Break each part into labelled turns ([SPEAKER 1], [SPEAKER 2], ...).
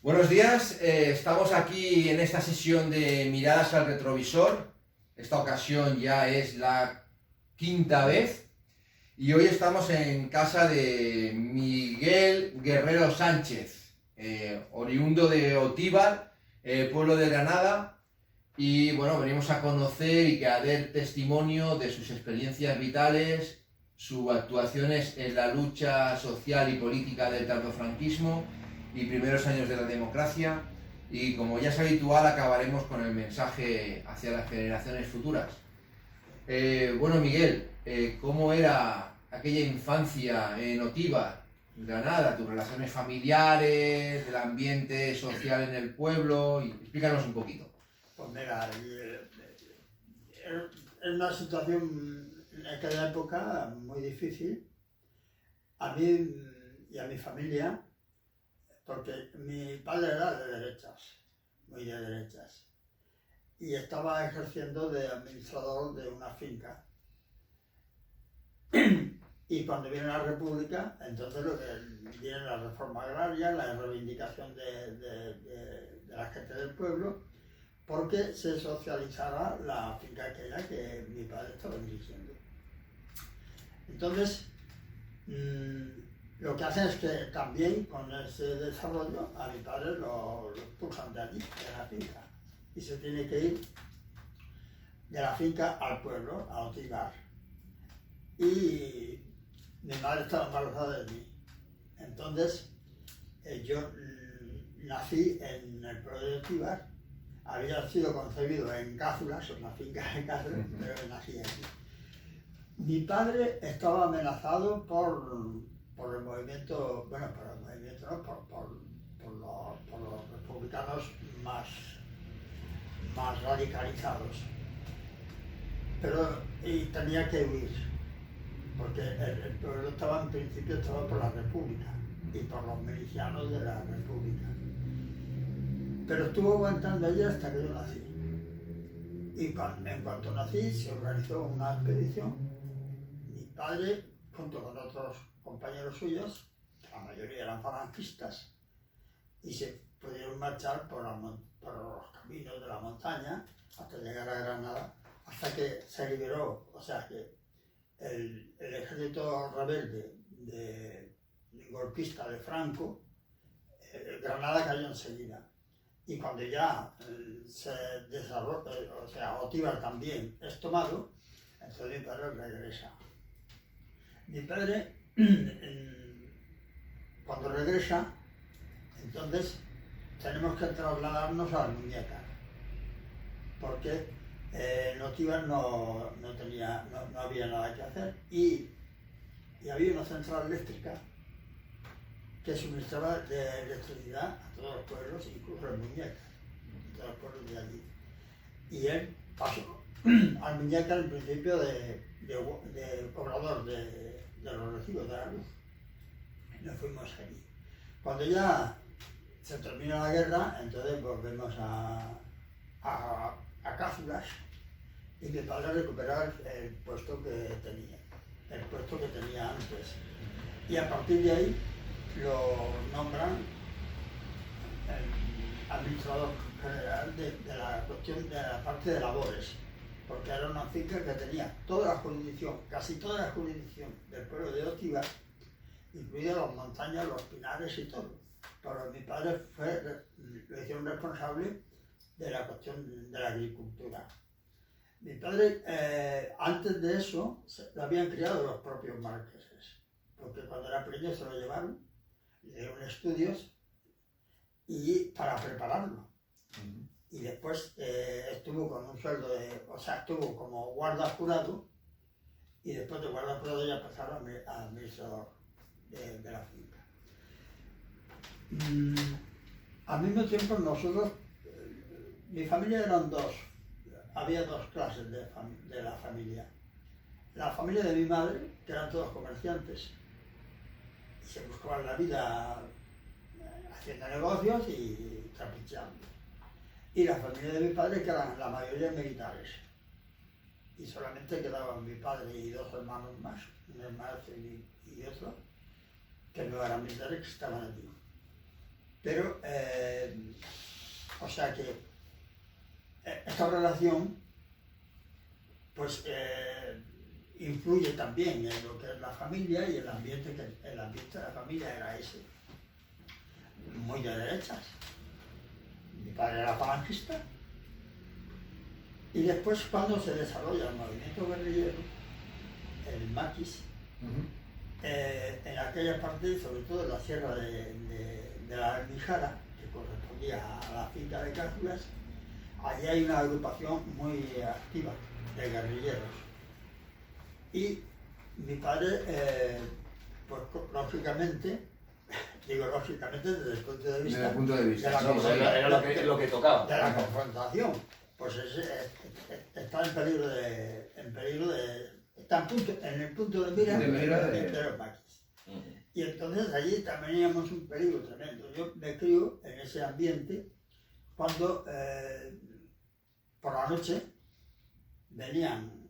[SPEAKER 1] Buenos días, estamos aquí en esta sesión de Miradas al Retrovisor. Esta ocasión ya es la quinta vez y hoy estamos en casa de Miguel Guerrero Sánchez, oriundo de Otíbar, pueblo de Granada, y bueno, venimos a conocer y a dar testimonio de sus experiencias vitales, sus actuaciones en la lucha social y política del tardofranquismo y primeros años de la democracia, y como ya es habitual acabaremos con el mensaje hacia las generaciones futuras. Bueno, Miguel, ¿cómo era aquella infancia en Otíbar, Granada, tus relaciones familiares, el ambiente social en el pueblo? Y explícanos un poquito.
[SPEAKER 2] Pues mira, es una situación en aquella época muy difícil a mí y a mi familia, porque mi padre era de derechas, muy de derechas, y estaba ejerciendo de administrador de una finca. Y cuando viene la República, entonces lo que viene la reforma agraria, la reivindicación de la gente del pueblo, porque se socializara la finca aquella que mi padre estaba dirigiendo. Entonces, lo que hacen es que también con ese desarrollo a mi padre lo expulsan de allí, de la finca, y se tiene que ir de la finca al pueblo, a Otíbar. Y mi madre estaba embarazada de mí. Entonces, yo nací en el pueblo de Otíbar. Había sido concebido en Cázulas, en la finca de Cázulas, pero nací aquí. Mi padre estaba amenazado por el movimiento, bueno, por el movimiento, ¿no? por los republicanos más radicalizados. Y tenía que huir, porque el pueblo en principio estaba por la República y por los milicianos de la República. Pero estuvo aguantando allí hasta que yo nací. Y en cuanto nací, se organizó una expedición. Mi padre, junto con otros compañeros suyos, la mayoría eran falangistas, y se pudieron marchar por los caminos de la montaña hasta llegar a Granada, hasta que se liberó. O sea que el ejército rebelde golpista de Franco, Granada cayó enseguida. Y cuando ya se desarrolla, o sea, Otíbar también es tomado, entonces mi padre regresa. Mi padre, cuando regresa, entonces tenemos que trasladarnos a Almuñécar, porque en Otíbar no había nada que hacer, y había una central eléctrica que suministraba de electricidad a todos los pueblos, incluso Almuñécar, a todos los pueblos de allí. Y él pasó al Almuñécar en principio de cobrador de los recibos de la luz. Y nos fuimos allí. Cuando ya se termina la guerra, entonces volvemos a Cázulas, y mi padre recupera el puesto que tenía antes. Y a partir de ahí lo nombran administrador general de la cuestión de la parte de labores, porque era una finca que tenía toda la jurisdicción, casi toda la jurisdicción del pueblo de Otíbar, incluidas las montañas, los pinares y todo. Pero mi padre lo hicieron responsable de la cuestión de la agricultura. Mi padre, antes de eso, lo habían criado los propios marqueses, porque cuando era pequeño se lo llevaron, le dieron estudios y para prepararlo. Y después estuvo con un sueldo estuvo como guarda jurado, y después de guarda jurado ya pasaron a administrador de la finca. Al mismo tiempo nosotros, mi familia eran dos, había dos clases de la familia. La familia de mi madre, que eran todos comerciantes, y se buscaban la vida haciendo negocios y trapicheando. Y la familia de mi padre, que eran la mayoría militares. Y solamente quedaban mi padre y dos hermanos más, un hermano y otro, que no eran militares, que estaban allí. Pero, o sea que esta relación, pues, influye también en lo que es la familia y el ambiente de la familia era ese, muy de derechas. Mi padre era falangista y después cuando se desarrolla el movimiento guerrillero, el maquis, en aquella parte, sobre todo en la sierra de la Almijara, que correspondía a la finca de Cátulas, allí hay una agrupación muy activa de guerrilleros. Y mi padre, pues lógicamente, digo lógicamente desde el punto de vista,
[SPEAKER 3] era lo que tocaba.
[SPEAKER 2] De la confrontación, pues está está en el punto de mira de los maquis. Y entonces allí también teníamos un peligro tremendo. Yo me crio en ese ambiente cuando por la noche venían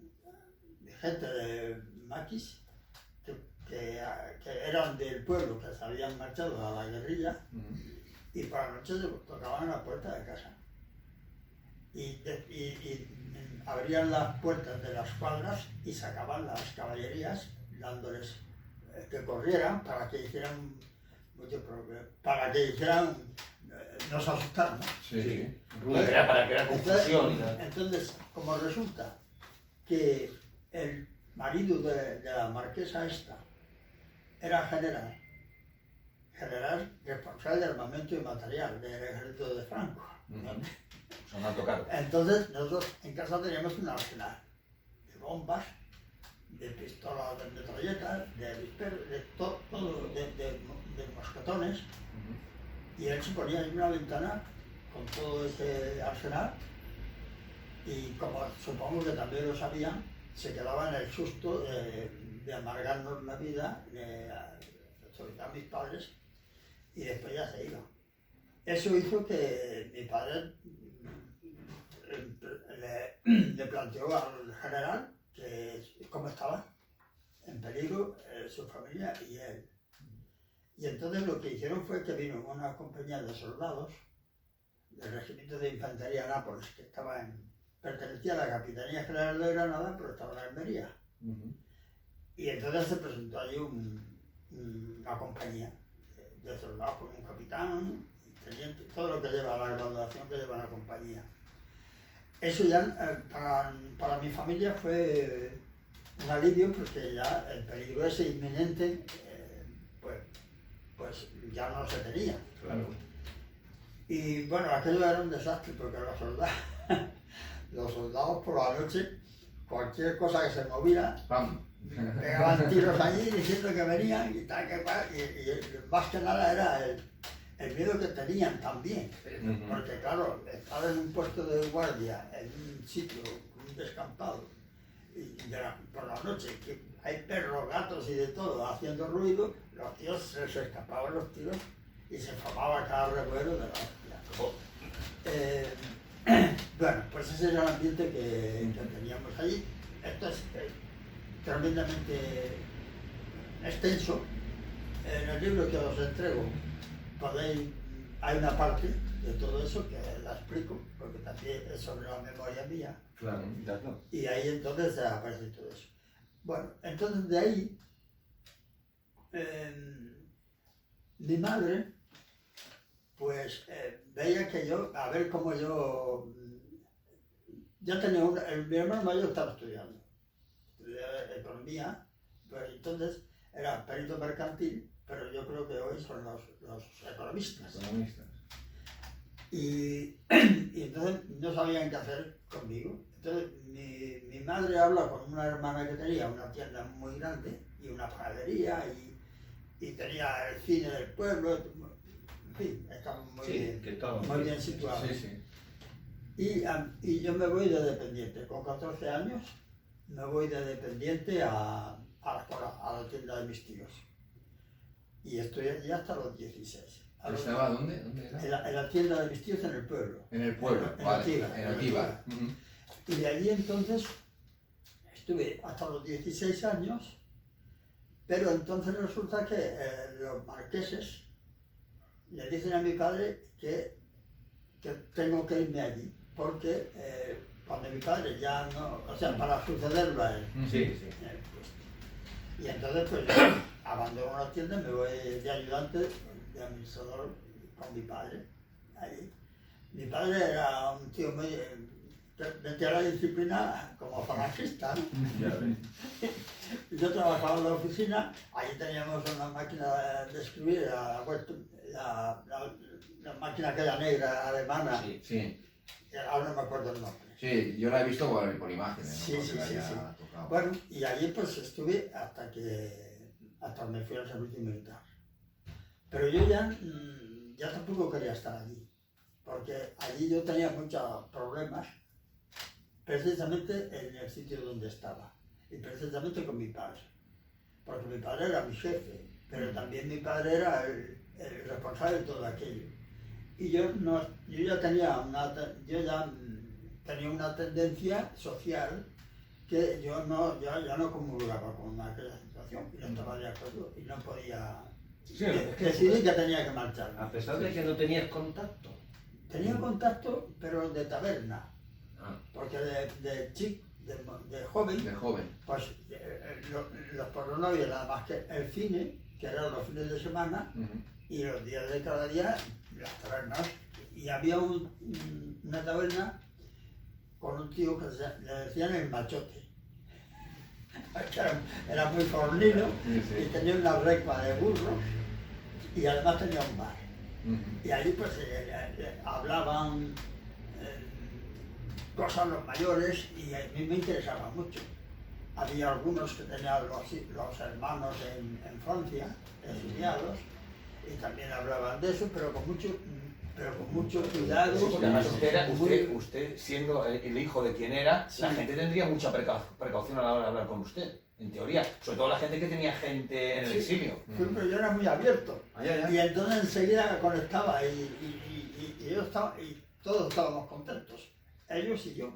[SPEAKER 2] gente de maquis que eran del pueblo, que se habían marchado a la guerrilla, y por la noche se tocaban a la puerta de casa. Y abrían las puertas de las cuadras y sacaban las caballerías, dándoles que corrieran para que hicieran nos asustaran, ¿no?
[SPEAKER 3] Sí. Para crear confusión.
[SPEAKER 2] Entonces, como resulta que el marido de la marquesa esta era general responsable de armamento y material del ejército de Franco.
[SPEAKER 3] Son alto cargo.
[SPEAKER 2] Entonces nosotros en casa teníamos un arsenal de bombas, de pistolas, de metralletas, de disperos, de todo, de mosquetones, y él se ponía en una ventana con todo ese arsenal, y como supongo que también lo sabían, se quedaba en el susto de amargarnos la vida, sobre todo a mis padres, y después ya se iba. Eso hizo que mi padre le planteó al general que cómo estaba en peligro su familia y él. Y entonces lo que hicieron fue que vino una compañía de soldados del Regimiento de Infantería Nápoles, que pertenecía a la Capitanía General de Granada, pero estaba en Almería. Y entonces se presentó allí una compañía de soldados con un capitán, teniente, todo lo que lleva la graduación que lleva la compañía. Eso ya para mi familia fue un alivio, porque ya el peligro ese inminente pues ya no se tenía.
[SPEAKER 3] Claro.
[SPEAKER 2] Y bueno, aquello era un desastre, porque los soldados por la noche, cualquier cosa que se moviera, pegaban tiros allí diciendo que venían y tal, y más que nada era el miedo que tenían también, porque claro, estar en un puesto de guardia, en un sitio, un descampado, y por la noche, que hay perros, gatos y de todo haciendo ruido, los tíos se escapaban los tiros y se formaba cada revuelo de la hostia. Bueno, pues ese era el ambiente que teníamos allí. Esto es tremendamente extenso. En el libro que os entrego hay una parte de todo eso que la explico, porque también es sobre la memoria mía.
[SPEAKER 3] Claro.
[SPEAKER 2] Y ahí entonces aparece todo eso. Bueno, entonces de ahí, mi madre, pues veía que a ver cómo ya tenía mi hermano mayor estaba estudiando economía, pues entonces era perito mercantil, pero yo creo que hoy son los economistas. Y entonces no sabían qué hacer conmigo. Entonces mi madre habla con una hermana que tenía una tienda muy grande y una panadería y tenía el cine del pueblo, en fin, estamos muy bien situados. Y yo me voy de dependiente, con 14 años me voy de dependiente a la tienda de mis tíos. Y estoy allí hasta los 16.
[SPEAKER 1] ¿Estaba dónde? ¿Dónde era?
[SPEAKER 2] En la tienda de mis tíos en el pueblo.
[SPEAKER 1] En el pueblo, vale. En Altíbar.
[SPEAKER 2] Y de allí entonces estuve hasta los 16 años, pero entonces resulta que los marqueses le dicen a mi padre que tengo que irme allí, porque cuando mi padre ya no, o sea, para sucederlo a él.
[SPEAKER 3] Sí, sí.
[SPEAKER 2] Y entonces pues yo abandono la tienda, me voy de ayudante, de administrador con mi padre, ahí. Mi padre era un tío muy... metía la disciplina como falangista, ¿no? Yo trabajaba en la oficina, allí teníamos una máquina de escribir, la máquina aquella negra alemana,
[SPEAKER 3] Sí.
[SPEAKER 1] Sí,
[SPEAKER 2] ahora no me acuerdo el nombre.
[SPEAKER 1] sí, yo la he visto por imágenes, ¿no?
[SPEAKER 2] Sí,
[SPEAKER 1] Porque
[SPEAKER 2] sí,
[SPEAKER 1] la
[SPEAKER 2] sí,
[SPEAKER 1] haya
[SPEAKER 2] sí.
[SPEAKER 1] tocado.
[SPEAKER 2] Bueno, y allí pues estuve hasta me fui al servicio militar. Pero yo ya tampoco quería estar allí, porque allí yo tenía muchos problemas, precisamente en el sitio donde estaba, y precisamente con mi padre. Porque mi padre era mi jefe, pero también mi padre era el responsable de todo aquello. Y yo ya tenía una tendencia social que yo ya no comulgaba con aquella situación, y no estaba de acuerdo, y no podía...
[SPEAKER 3] Sí, es que-
[SPEAKER 2] Decidí que tenía que marchar.
[SPEAKER 3] A pesar de que no tenías contacto.
[SPEAKER 2] Tenía contacto, pero de taberna,
[SPEAKER 3] Ah,
[SPEAKER 2] porque de joven,
[SPEAKER 1] De joven.
[SPEAKER 2] pues los pueblos no había nada más que el cine, que eran los fines de semana, y los días de cada día, las tabernas. Y había una taberna con un tío que le decían el machote. Era muy fornido y tenía una recua de burros y además tenía un bar. Y allí pues hablaban cosas los mayores y a mí me interesaba mucho. Había algunos que tenían los hermanos en Francia, exiliados, y también hablaban de eso, pero con mucho cuidado.
[SPEAKER 3] sí, porque además
[SPEAKER 2] muy-
[SPEAKER 3] usted siendo el hijo de quien era,
[SPEAKER 2] Sí.
[SPEAKER 3] la gente tendría mucha precaución a la hora de hablar con usted, en teoría. Sobre todo la gente que tenía gente en el
[SPEAKER 2] Sí.
[SPEAKER 3] exilio.
[SPEAKER 2] Pero yo era muy abierto.
[SPEAKER 1] Ya.
[SPEAKER 2] Y entonces enseguida conectaba y yo estaba, y todos estábamos contentos, ellos y yo.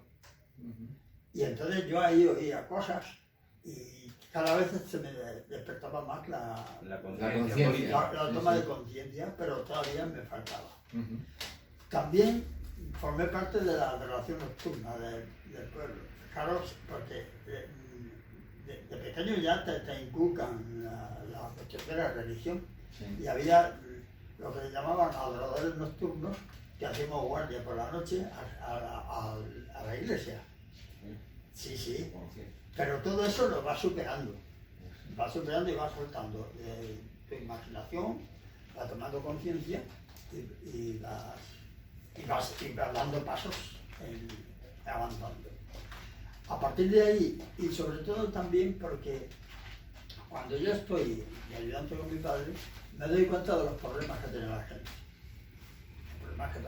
[SPEAKER 2] Y entonces yo ahí oía cosas y cada vez se me despertaba más la
[SPEAKER 1] conciencia política.
[SPEAKER 2] toma
[SPEAKER 1] Sí,
[SPEAKER 2] de
[SPEAKER 1] sí.
[SPEAKER 2] conciencia, pero todavía me faltaba. También formé parte de la relación nocturna del pueblo. Fijaros, porque de pequeño ya te inculcan la cuestión de la religión. Y había lo que se llamaban adoradores nocturnos, que hacíamos guardia por la noche a la iglesia. Sí. Pero todo eso lo vas superando. Vas superando y vas soltando tu imaginación, vas tomando conciencia y vas dando pasos avanzando. A partir de ahí, y sobre todo también porque cuando yo estoy de ayudante con mi padre, me doy cuenta de los problemas que tenía la gente. Los problemas que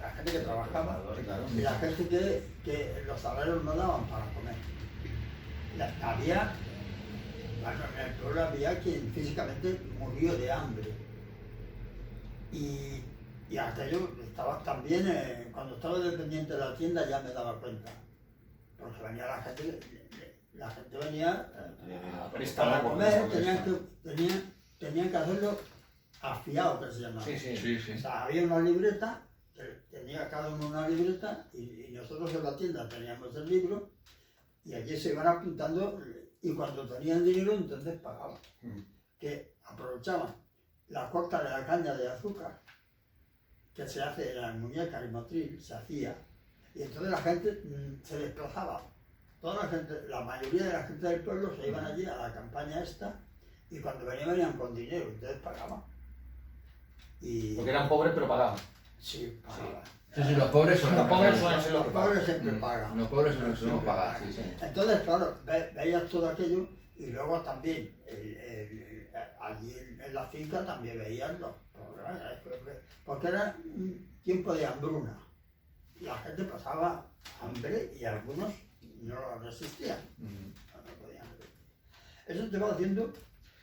[SPEAKER 2] la gente que trabajaba y la gente que los salarios no daban para comer. En el pueblo había quien físicamente murió de hambre. Y hasta yo estaba también, cuando estaba dependiente de la tienda ya me daba cuenta. Porque venía la gente venía para comer, tenían que hacerlo afiado, que se llamaba.
[SPEAKER 3] Sí.
[SPEAKER 2] O sea, había una libreta, tenía cada uno una libreta y nosotros en la tienda teníamos el libro y allí se iban apuntando y cuando tenían dinero entonces pagaban. Que aprovechaban la corta de la caña de azúcar que se hace en las muñecas y motril, se hacía y entonces la gente se desplazaba. Toda la gente, la mayoría de la gente del pueblo se iban allí a la campaña esta y cuando venían con dinero, entonces pagaban.
[SPEAKER 3] Porque eran pobres pero pagaban.
[SPEAKER 2] Sí, pagaban.
[SPEAKER 1] Sí, los pobres son
[SPEAKER 3] Los pobres suelen ser
[SPEAKER 2] Los
[SPEAKER 3] los que
[SPEAKER 2] pobres
[SPEAKER 3] pagan.
[SPEAKER 2] siempre pagan.
[SPEAKER 1] Los pobres son los que no pagan, sí.
[SPEAKER 2] Entonces, claro, veías todo aquello y luego también allí en la finca también veías los problemas, porque era un tiempo de hambruna. La gente pasaba hambre y algunos no lo resistían. No podían. Eso te va haciendo.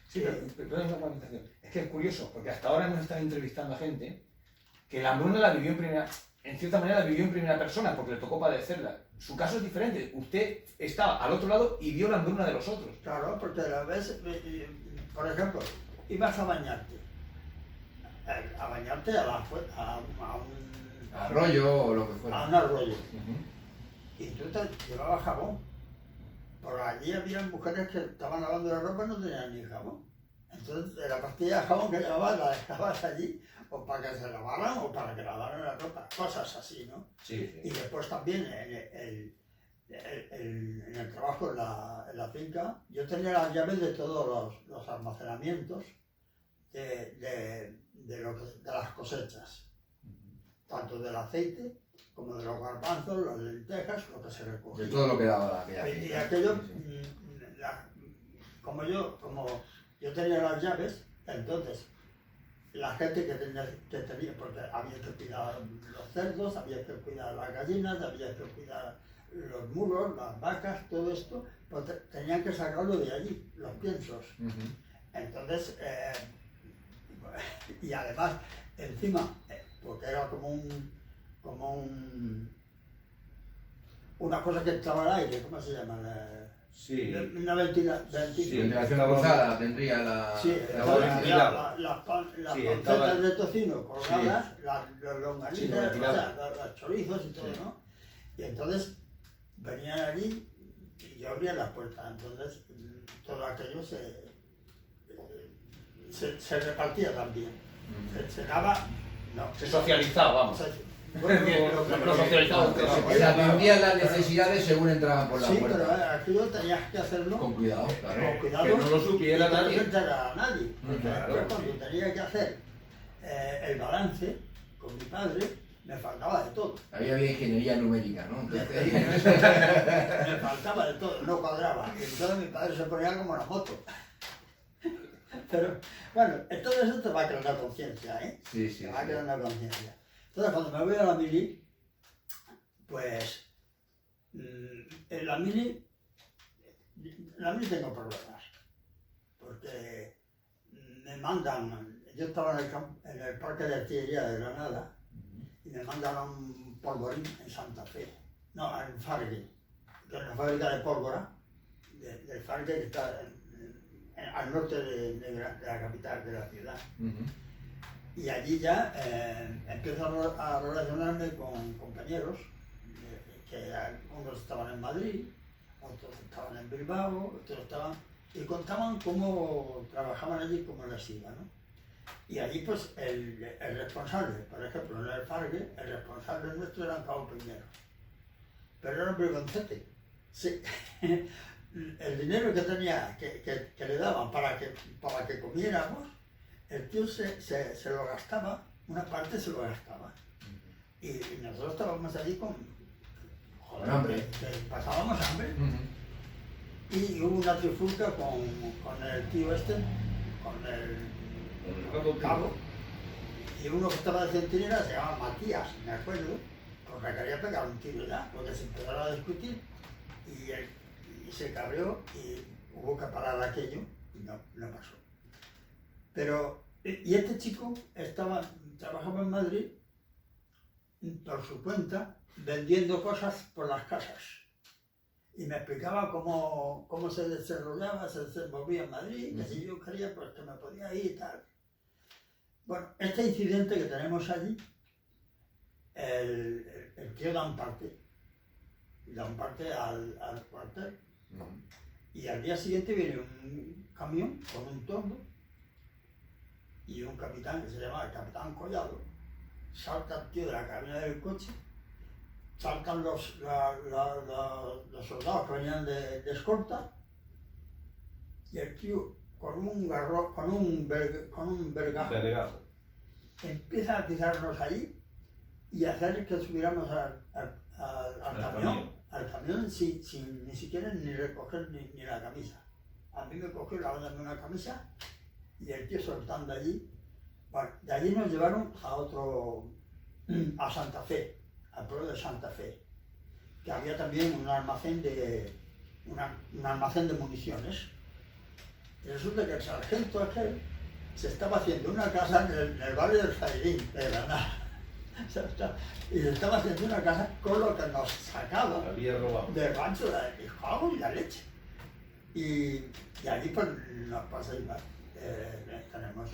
[SPEAKER 3] Sí, pero es una matización. Es que es curioso, porque hasta ahora hemos estado entrevistando a gente que la hambruna la vivió en cierta manera la vivió en primera persona, porque le tocó padecerla. Su caso es diferente. Usted estaba al otro lado y vio la hambruna de los otros.
[SPEAKER 2] Claro, porque a la vez, por ejemplo, ibas a bañarte. a bañarte a un
[SPEAKER 1] Arroyo o lo que
[SPEAKER 2] a
[SPEAKER 1] fuera.
[SPEAKER 2] un arroyo.
[SPEAKER 3] Ujú.
[SPEAKER 2] Y tú te llevabas jabón. Por allí había mujeres que estaban lavando la ropa y no tenían ni jabón. Entonces la pastilla de jabón que llevabas la dejabas allí, o para que se lavaran o para que lavaran la ropa, cosas así, ¿no?
[SPEAKER 3] Sí,
[SPEAKER 2] Y
[SPEAKER 3] sí.
[SPEAKER 2] después también en el trabajo en la finca, yo tenía las llaves de todos los almacenamientos de las cosechas, tanto del aceite como de los garbanzos, las lentejas, lo que se recogía.
[SPEAKER 1] De todo lo que daba aquella
[SPEAKER 2] Y
[SPEAKER 1] fiesta.
[SPEAKER 2] aquello,
[SPEAKER 1] Sí, sí.
[SPEAKER 2] como yo tenía las llaves, entonces la gente que tenía, porque había que cuidar los cerdos, había que cuidar las gallinas, había que cuidar los mulos, las vacas, todo esto, pues tenían que sacarlo de allí, los piensos.
[SPEAKER 1] Ujú.
[SPEAKER 2] Entonces, y además, encima, porque era una cosa que entraba al aire, ¿cómo se llama?
[SPEAKER 3] Sí.
[SPEAKER 2] Una ventilación.
[SPEAKER 3] Sí,
[SPEAKER 1] Ventilación
[SPEAKER 3] estaba-
[SPEAKER 1] cruzada tendría la.
[SPEAKER 2] Sí,
[SPEAKER 1] la
[SPEAKER 3] estaba
[SPEAKER 1] bola.
[SPEAKER 3] ventilado.
[SPEAKER 2] las
[SPEAKER 3] Sí,
[SPEAKER 2] pancetas
[SPEAKER 3] estaba-
[SPEAKER 2] de tocino colgadas, los longanitas,
[SPEAKER 3] Sí,
[SPEAKER 2] o
[SPEAKER 3] ventilado.
[SPEAKER 2] sea, los chorizos y todo,
[SPEAKER 3] Sí.
[SPEAKER 2] ¿no? Y entonces venían allí y yo abría las puertas, entonces todo aquello se repartía también.
[SPEAKER 1] Ujú.
[SPEAKER 2] Se daba, no,
[SPEAKER 3] Se socializaba, vamos. Lo socializado.
[SPEAKER 1] Se atendían las necesidades según entraban por la
[SPEAKER 2] Sí, pero
[SPEAKER 1] puerta.
[SPEAKER 2] aquello tenías que hacerlo
[SPEAKER 1] Con cuidado,
[SPEAKER 2] con
[SPEAKER 1] claro.
[SPEAKER 2] cuidado.
[SPEAKER 3] Que no lo supiera
[SPEAKER 2] y que no
[SPEAKER 3] nadie.
[SPEAKER 2] se enterara nadie. Porque
[SPEAKER 3] Claro,
[SPEAKER 2] después cuando
[SPEAKER 3] sí.
[SPEAKER 2] tenía que hacer el balance con mi padre, me faltaba de todo.
[SPEAKER 1] Ahí había ingeniería numérica, ¿no? Entonces,
[SPEAKER 2] Me faltaba de todo, no cuadraba. Y entonces mi padre se ponía como la moto. Pero bueno, todo eso te va creando conciencia, ¿eh?
[SPEAKER 1] sí, sí.
[SPEAKER 2] Te va
[SPEAKER 1] sí.
[SPEAKER 2] creando conciencia. Entonces cuando me voy a la mili, pues en la mili tengo problemas. Porque me mandan, yo estaba en el parque de artillería de Granada y me mandan a un polvorín en Santa Fe, no, en Fargue, que es una fábrica de pólvora del Fargue que está al norte de la capital de la ciudad.
[SPEAKER 1] Ujú.
[SPEAKER 2] Y allí ya empiezo a relacionarme con compañeros, que unos estaban en Madrid, otros estaban en Bilbao, otros estaban... Y contaban cómo trabajaban allí, cómo les iba, ¿no? Y allí pues el responsable, por ejemplo, en el Fargue, el responsable nuestro era Cabo Piñero. Pero era un brigoncete. Sí. El dinero que tenía, que le daban para que comiéramos, el tío se lo gastaba, una parte se lo gastaba. Y nosotros estábamos allí con
[SPEAKER 1] hambre.
[SPEAKER 2] que pasábamos hambre.
[SPEAKER 1] Ujú.
[SPEAKER 2] Y hubo una trifulca con el tío este, con el cabo, y uno que estaba de centinela se llamaba Matías, me acuerdo, porque quería pegar un tiro ya, porque se empezaron a discutir y se cabreó y hubo que parar aquello y no pasó. Pero, y este chico trabajaba en Madrid por su cuenta, vendiendo cosas por las casas. Y me explicaba cómo se desarrollaba, se desenvolvía en Madrid, que si yo quería, pues que me podía ir y tal. Bueno, este incidente que tenemos allí, el tío da un parte al cuartel.
[SPEAKER 1] Ujú.
[SPEAKER 2] Y al día siguiente viene un camión con un torno y un capitán que se llama el capitán Collado. Salta el tío de la cabina del coche, saltan los soldados que venían de escolta y el tío con un vergajo
[SPEAKER 3] Delegado.
[SPEAKER 2] empieza a tirarnos allí y hacer que subiéramos al camión sin ni siquiera ni recoger ni la camisa. A mí me cogió la orden de una camisa y el tío soltando allí. Bueno, de allí nos llevaron a Santa Fe, al pueblo de Santa Fe, que había también un almacén de municiones. Y resulta que el sargento aquel se estaba haciendo una casa en el barrio del Zairín, de Granada. Y se estaba haciendo una casa con lo que nos sacaba
[SPEAKER 3] Había robado.
[SPEAKER 2] del rancho de Hijo y la leche. Y allí pues nos pasamos. tenemos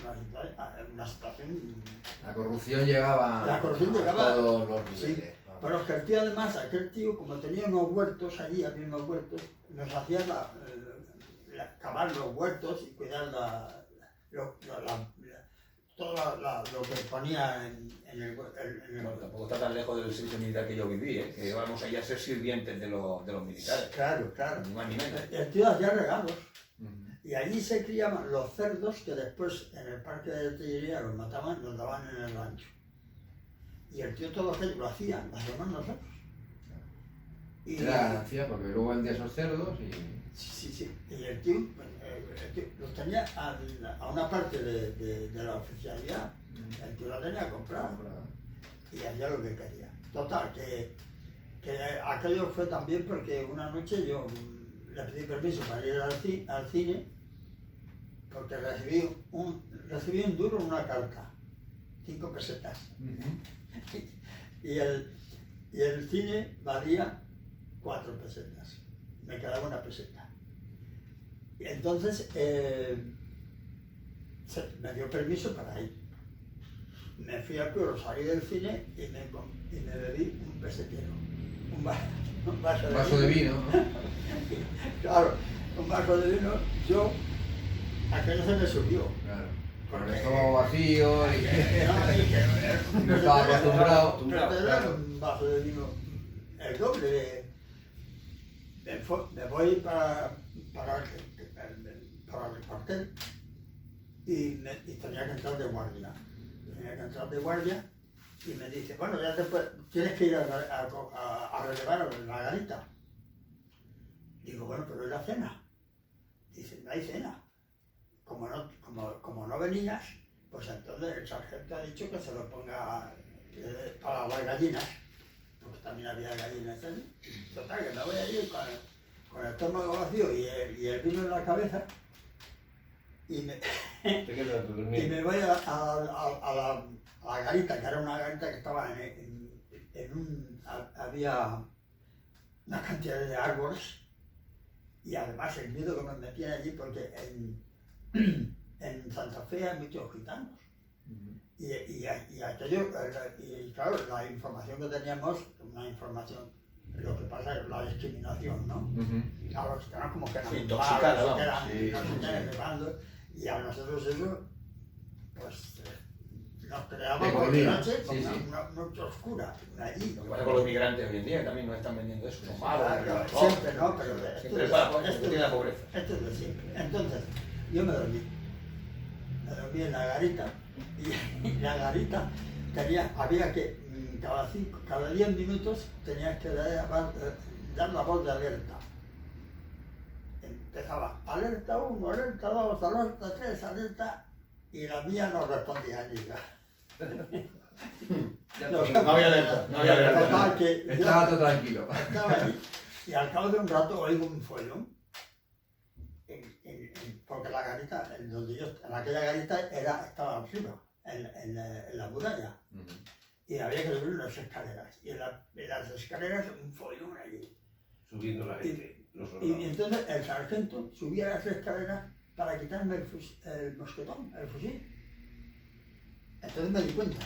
[SPEAKER 2] una situación.
[SPEAKER 1] La corrupción llegaba
[SPEAKER 2] La corrupción
[SPEAKER 1] a
[SPEAKER 2] llegaba,
[SPEAKER 1] todos los
[SPEAKER 2] sí.
[SPEAKER 1] niveles.
[SPEAKER 2] Pero es que el tío, además, aquel tío, como tenía unos huertos allí, había unos huertos, nos hacía cavar los huertos y cuidar lo que ponía en el
[SPEAKER 3] Bueno, tampoco está tan lejos del servicio militar que yo viví, ¿eh? Que íbamos allá a ser sirvientes de los militares.
[SPEAKER 2] Claro, claro.
[SPEAKER 3] Ni más ni menos.
[SPEAKER 2] El tío hacía regalos. Y allí se criaban los cerdos que después en el parque de artillería los mataban y los daban en el rancho. Y el tío todo aquello lo hacíamos nosotros. Y,
[SPEAKER 1] Era ganancia porque luego vendía esos cerdos y...
[SPEAKER 2] sí. Y el tío los tenía a una parte de la oficialidad. El tío lo tenía comprado y hacía lo que quería. Total, que aquello fue también porque una noche yo le pedí permiso para ir al cine porque recibí un duro en una carta, 5 pesetas. Y el cine valía 4 pesetas. Me quedaba una peseta. Y entonces me dio permiso para ir. Me fui al pueblo, salí del cine y me bebí un pesetero. Un vaso de vino.
[SPEAKER 1] ¿no?
[SPEAKER 2] Claro, un vaso de vino. Aquello se me subió.
[SPEAKER 1] Claro. Con el estómago vacío y
[SPEAKER 2] No,
[SPEAKER 1] no estaba acostumbrado.
[SPEAKER 2] Pero era un vaso de vino el doble. Me voy para el cuartel y tenía que entrar de guardia. Y me dice, bueno, ya después tienes que ir a relevar la garita. Digo, bueno, pero ¿y la cena? Dice, no hay cena. Como no venías, pues entonces el sargento ha dicho que se lo ponga para las gallinas, porque también había gallinas allí. Total, que me voy a ir con el estómago vacío y el vino en la cabeza y me voy a la garita, que era una garita que estaba había una cantidad de árboles y además el miedo que me metía allí porque en Santa Fe hay muchos gitanos. Y aquello, y claro, la información que teníamos, una información, lo que pasa es la discriminación, ¿no? A los gitanos como que eran
[SPEAKER 3] intoxicados,
[SPEAKER 2] nos estaban llevando, y a nosotros eso, pues nos creaba por la noche como una noche oscura allí.
[SPEAKER 3] Lo que pasa con los migrantes hoy en día, que también nos están vendiendo eso, son malos.
[SPEAKER 2] Siempre, ¿no? Pero
[SPEAKER 3] siempre esto es la pobreza.
[SPEAKER 2] Esto es de siempre. Entonces, yo me dormí en la garita, y la garita había que, cada 10 minutos tenías que dar la voz de alerta. Empezaba alerta 1, alerta 2, alerta 3, alerta, y la mía no respondía ni
[SPEAKER 3] No había alerta.
[SPEAKER 1] Estaba todo tranquilo.
[SPEAKER 2] Estaba allí, y al cabo de un rato oigo un follón. Porque la garita, en aquella garita estaba arriba, en la muralla. Y había que subir unas escaleras. Y en las escaleras un follón allí.
[SPEAKER 4] Subiendo la gente, los
[SPEAKER 2] Y
[SPEAKER 4] soldados.
[SPEAKER 2] entonces el sargento subía las escaleras para quitarme el mosquetón, el fusil. Entonces me di cuenta.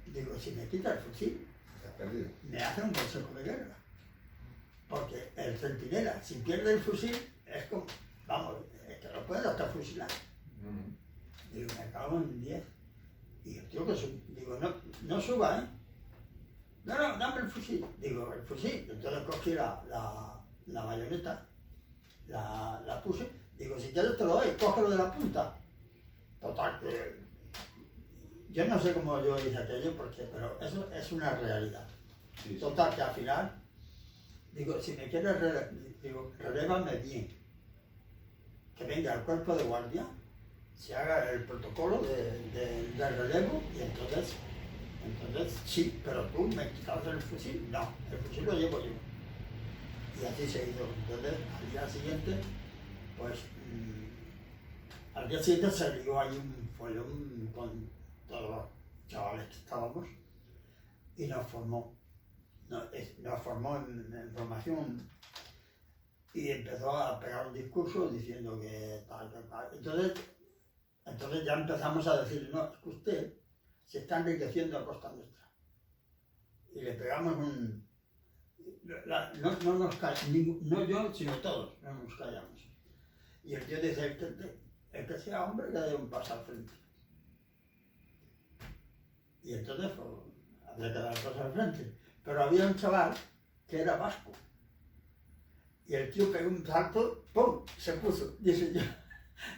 [SPEAKER 2] Digo, si me quita el fusil, me hace un consejo de guerra. Porque el centinela, si pierde el fusil, es como, vamos, es que lo puede hasta fusilar. Digo, me cago en 10. Y el tío que digo, no suba, ¿eh? No, dame el fusil. Digo, el fusil. Entonces cogí la bayoneta, la puse. Digo, si quieres te lo doy, cógelo de la punta. Total, que yo no sé cómo yo hice aquello, pero eso es una realidad.
[SPEAKER 4] Sí, sí.
[SPEAKER 2] Total, que al final, digo, si me quieres, relévame bien. Que venga el cuerpo de guardia, se haga el protocolo de relevo y entonces sí, pero tú me quitas el fusil. No, el fusil lo llevo yo. Y así se hizo. Entonces, al día siguiente, pues, se lió ahí un follón con todos los chavales que estábamos y nos formó en formación y empezó a pegar un discurso diciendo que tal. Entonces, Entonces ya empezamos a decir, no, es que usted se está enriqueciendo a costa nuestra. Y le pegamos un... no nos callamos, no yo, sino todos, no nos callamos. Y el tío dice, el que sea hombre que dé un paso al frente. Y entonces pues, había que dar el paso al frente. Pero había un chaval que era vasco. Y el tío pegó un salto, ¡pum!, se puso. Dice,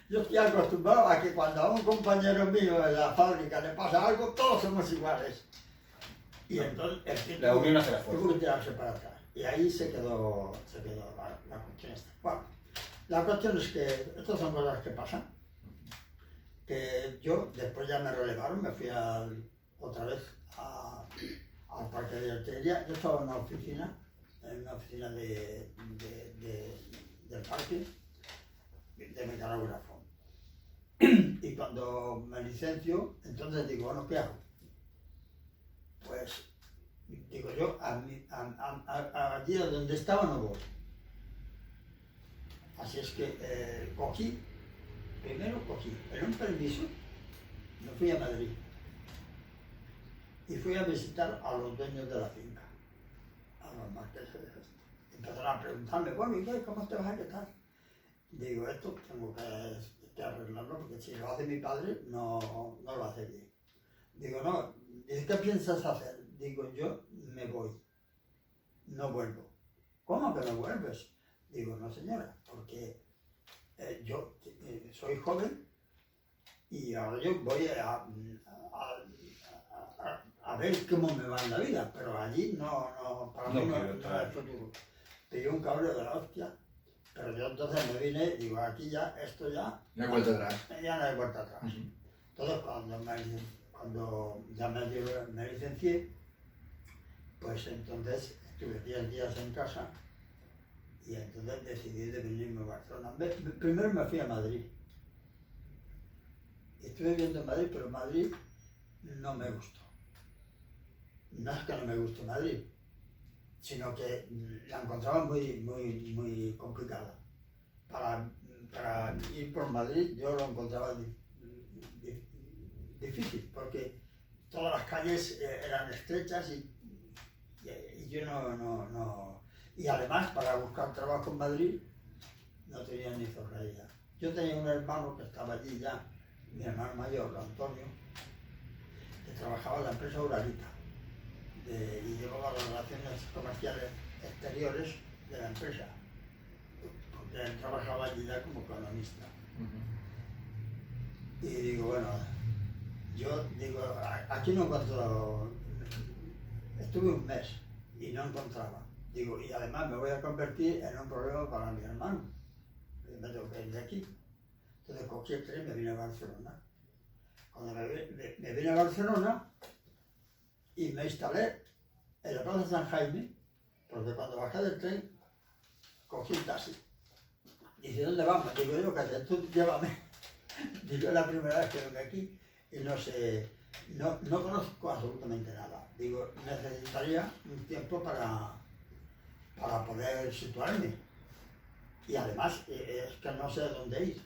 [SPEAKER 2] yo estoy acostumbrado a que cuando a un compañero mío en la fábrica le pasa algo, todos somos iguales. Y entonces el tío
[SPEAKER 3] La unión hace la fuerza.
[SPEAKER 2] tuvo que tirarse para atrás. Y ahí se quedó la cuestión esta. Bueno, la cuestión es que estas son cosas que pasan. Que yo, después ya me relevaron, me fui otra vez al parque de artillería. Yo estaba en una oficina del parque, de mecanógrafo. Y cuando me licencio, entonces digo, bueno, ¿qué hago? Pues, digo yo, allí donde estaba no voy. Así es que primero cogí en un permiso, me fui a Madrid. Y fui a visitar a los dueños de la finca, a los marqueses. Empezaron a preguntarme, bueno, ¿y qué? ¿Cómo te vas a quedar? Digo, esto tengo que arreglarlo, porque si lo hace mi padre, no lo hace bien. Digo, no, ¿qué piensas hacer? Digo, yo me voy, no vuelvo. ¿Cómo que no vuelves? Digo, no señora, porque yo soy joven y ahora yo voy a ver cómo me va en la vida, pero allí para mí no es futuro. Pillé un cabreo de la hostia, pero yo entonces me vine, digo, aquí ya, esto ya...
[SPEAKER 1] No hay vuelta atrás.
[SPEAKER 2] Ya no hay vuelta atrás. Entonces cuando ya me licencié, pues entonces estuve 10 días en casa y entonces decidí de venirme a Barcelona. Primero me fui a Madrid. Estuve viviendo en Madrid, pero Madrid no me gustó. No es que no me guste Madrid, sino que la encontraba muy complicada. Para ir por Madrid yo lo encontraba difícil, porque todas las calles eran estrechas y yo no... Y además, para buscar trabajo en Madrid, no tenía ni zorrería. Yo tenía un hermano que estaba allí ya, mi hermano mayor, Antonio, que trabajaba en la empresa Uralita y llevaba las relaciones comerciales exteriores de la empresa, porque él trabajaba allí ya como economista. Y digo, bueno, yo digo, aquí no encuentro, estuve un mes y no encontraba. Digo, y además me voy a convertir en un problema para mi hermano, que me tengo que ir de aquí. Entonces cogí el tren y me vine a Barcelona. Cuando me vine a Barcelona y me instalé en la Plaza San Jaime, porque cuando bajé del tren cogí el taxi. Dice, ¿dónde vamos? Digo, yo, que tú llévame. Digo, es la primera vez que vengo aquí y no sé, no conozco absolutamente nada. Digo, necesitaría un tiempo para poder situarme. Y además, es que no sé dónde ir.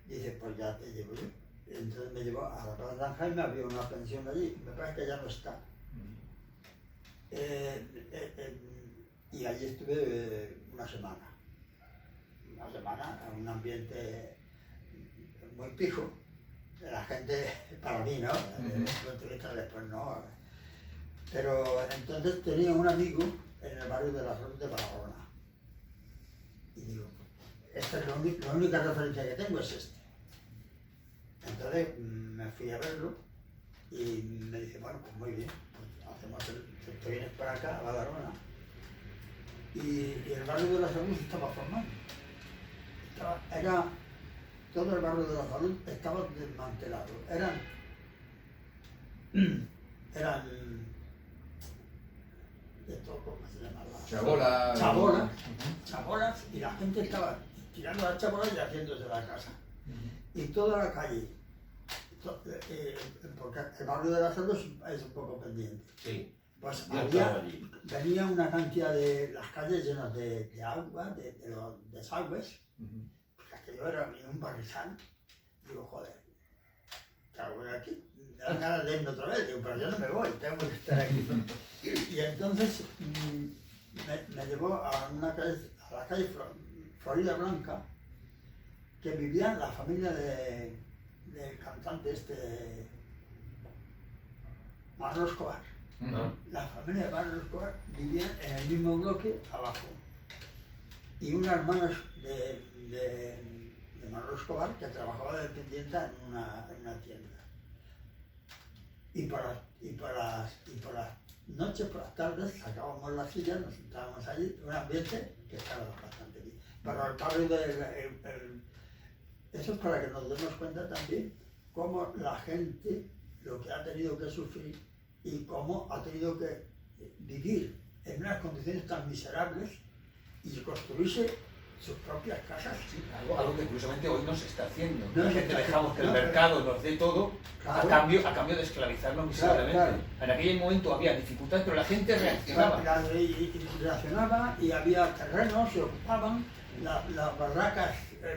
[SPEAKER 2] Dice, pues ya te llevo yo. Entonces me llevó a la Plaza San Jaime, había una pensión allí, me parece que ya no está. Y allí estuve una semana, en un ambiente muy pijo. La gente, para mí, ¿no? Después no. Pero entonces tenía un amigo en el barrio de la Salud de Barcelona. Y digo, esta es la única referencia que tengo es este. Entonces me fui a verlo y me dice, bueno, pues muy bien, pues te vienes para acá, a Badalona. Y el barrio de la Salud estaba formado. Todo el barrio de la Salud estaba desmantelado. Eran ¿cómo se llama? Chabolas, y la gente estaba tirando las chabolas y haciéndose la casa. Y toda la calle, porque el barrio de la Salud es un poco pendiente.
[SPEAKER 4] Sí.
[SPEAKER 2] Pues venía una cantidad de las calles llenas de agua, de los desagües, porque aquello era un barrizal. Digo, joder, voy aquí. Me dan ganas de irme otra vez, digo, pero yo no me voy, tengo que estar aquí. Y entonces me llevó a la calle Florida Blanca, que vivía la familia del cantante Manolo Escobar. La familia de Manolo Escobar vivía en el mismo bloque abajo. Y una hermana de Manolo Escobar que trabajaba de dependienta en una tienda. Y por las noches, por las tardes, sacábamos las sillas, nos sentábamos allí, un ambiente que estaba bastante bien. Pero el barrio eso es para que nos demos cuenta también cómo la gente, lo que ha tenido que sufrir y cómo ha tenido que vivir en unas condiciones tan miserables y construirse sus propias casas.
[SPEAKER 3] Sí, algo que curiosamente hoy no se está haciendo.
[SPEAKER 2] No
[SPEAKER 3] La
[SPEAKER 2] se
[SPEAKER 3] gente
[SPEAKER 2] está
[SPEAKER 3] dejamos que el
[SPEAKER 2] haciendo,
[SPEAKER 3] mercado nos dé todo
[SPEAKER 2] Claro.
[SPEAKER 3] a cambio de esclavizarnos miserablemente.
[SPEAKER 2] Claro.
[SPEAKER 3] En aquel momento había dificultades, pero la gente reaccionaba.
[SPEAKER 2] Y reaccionaba y había terrenos, se ocupaban, las barracas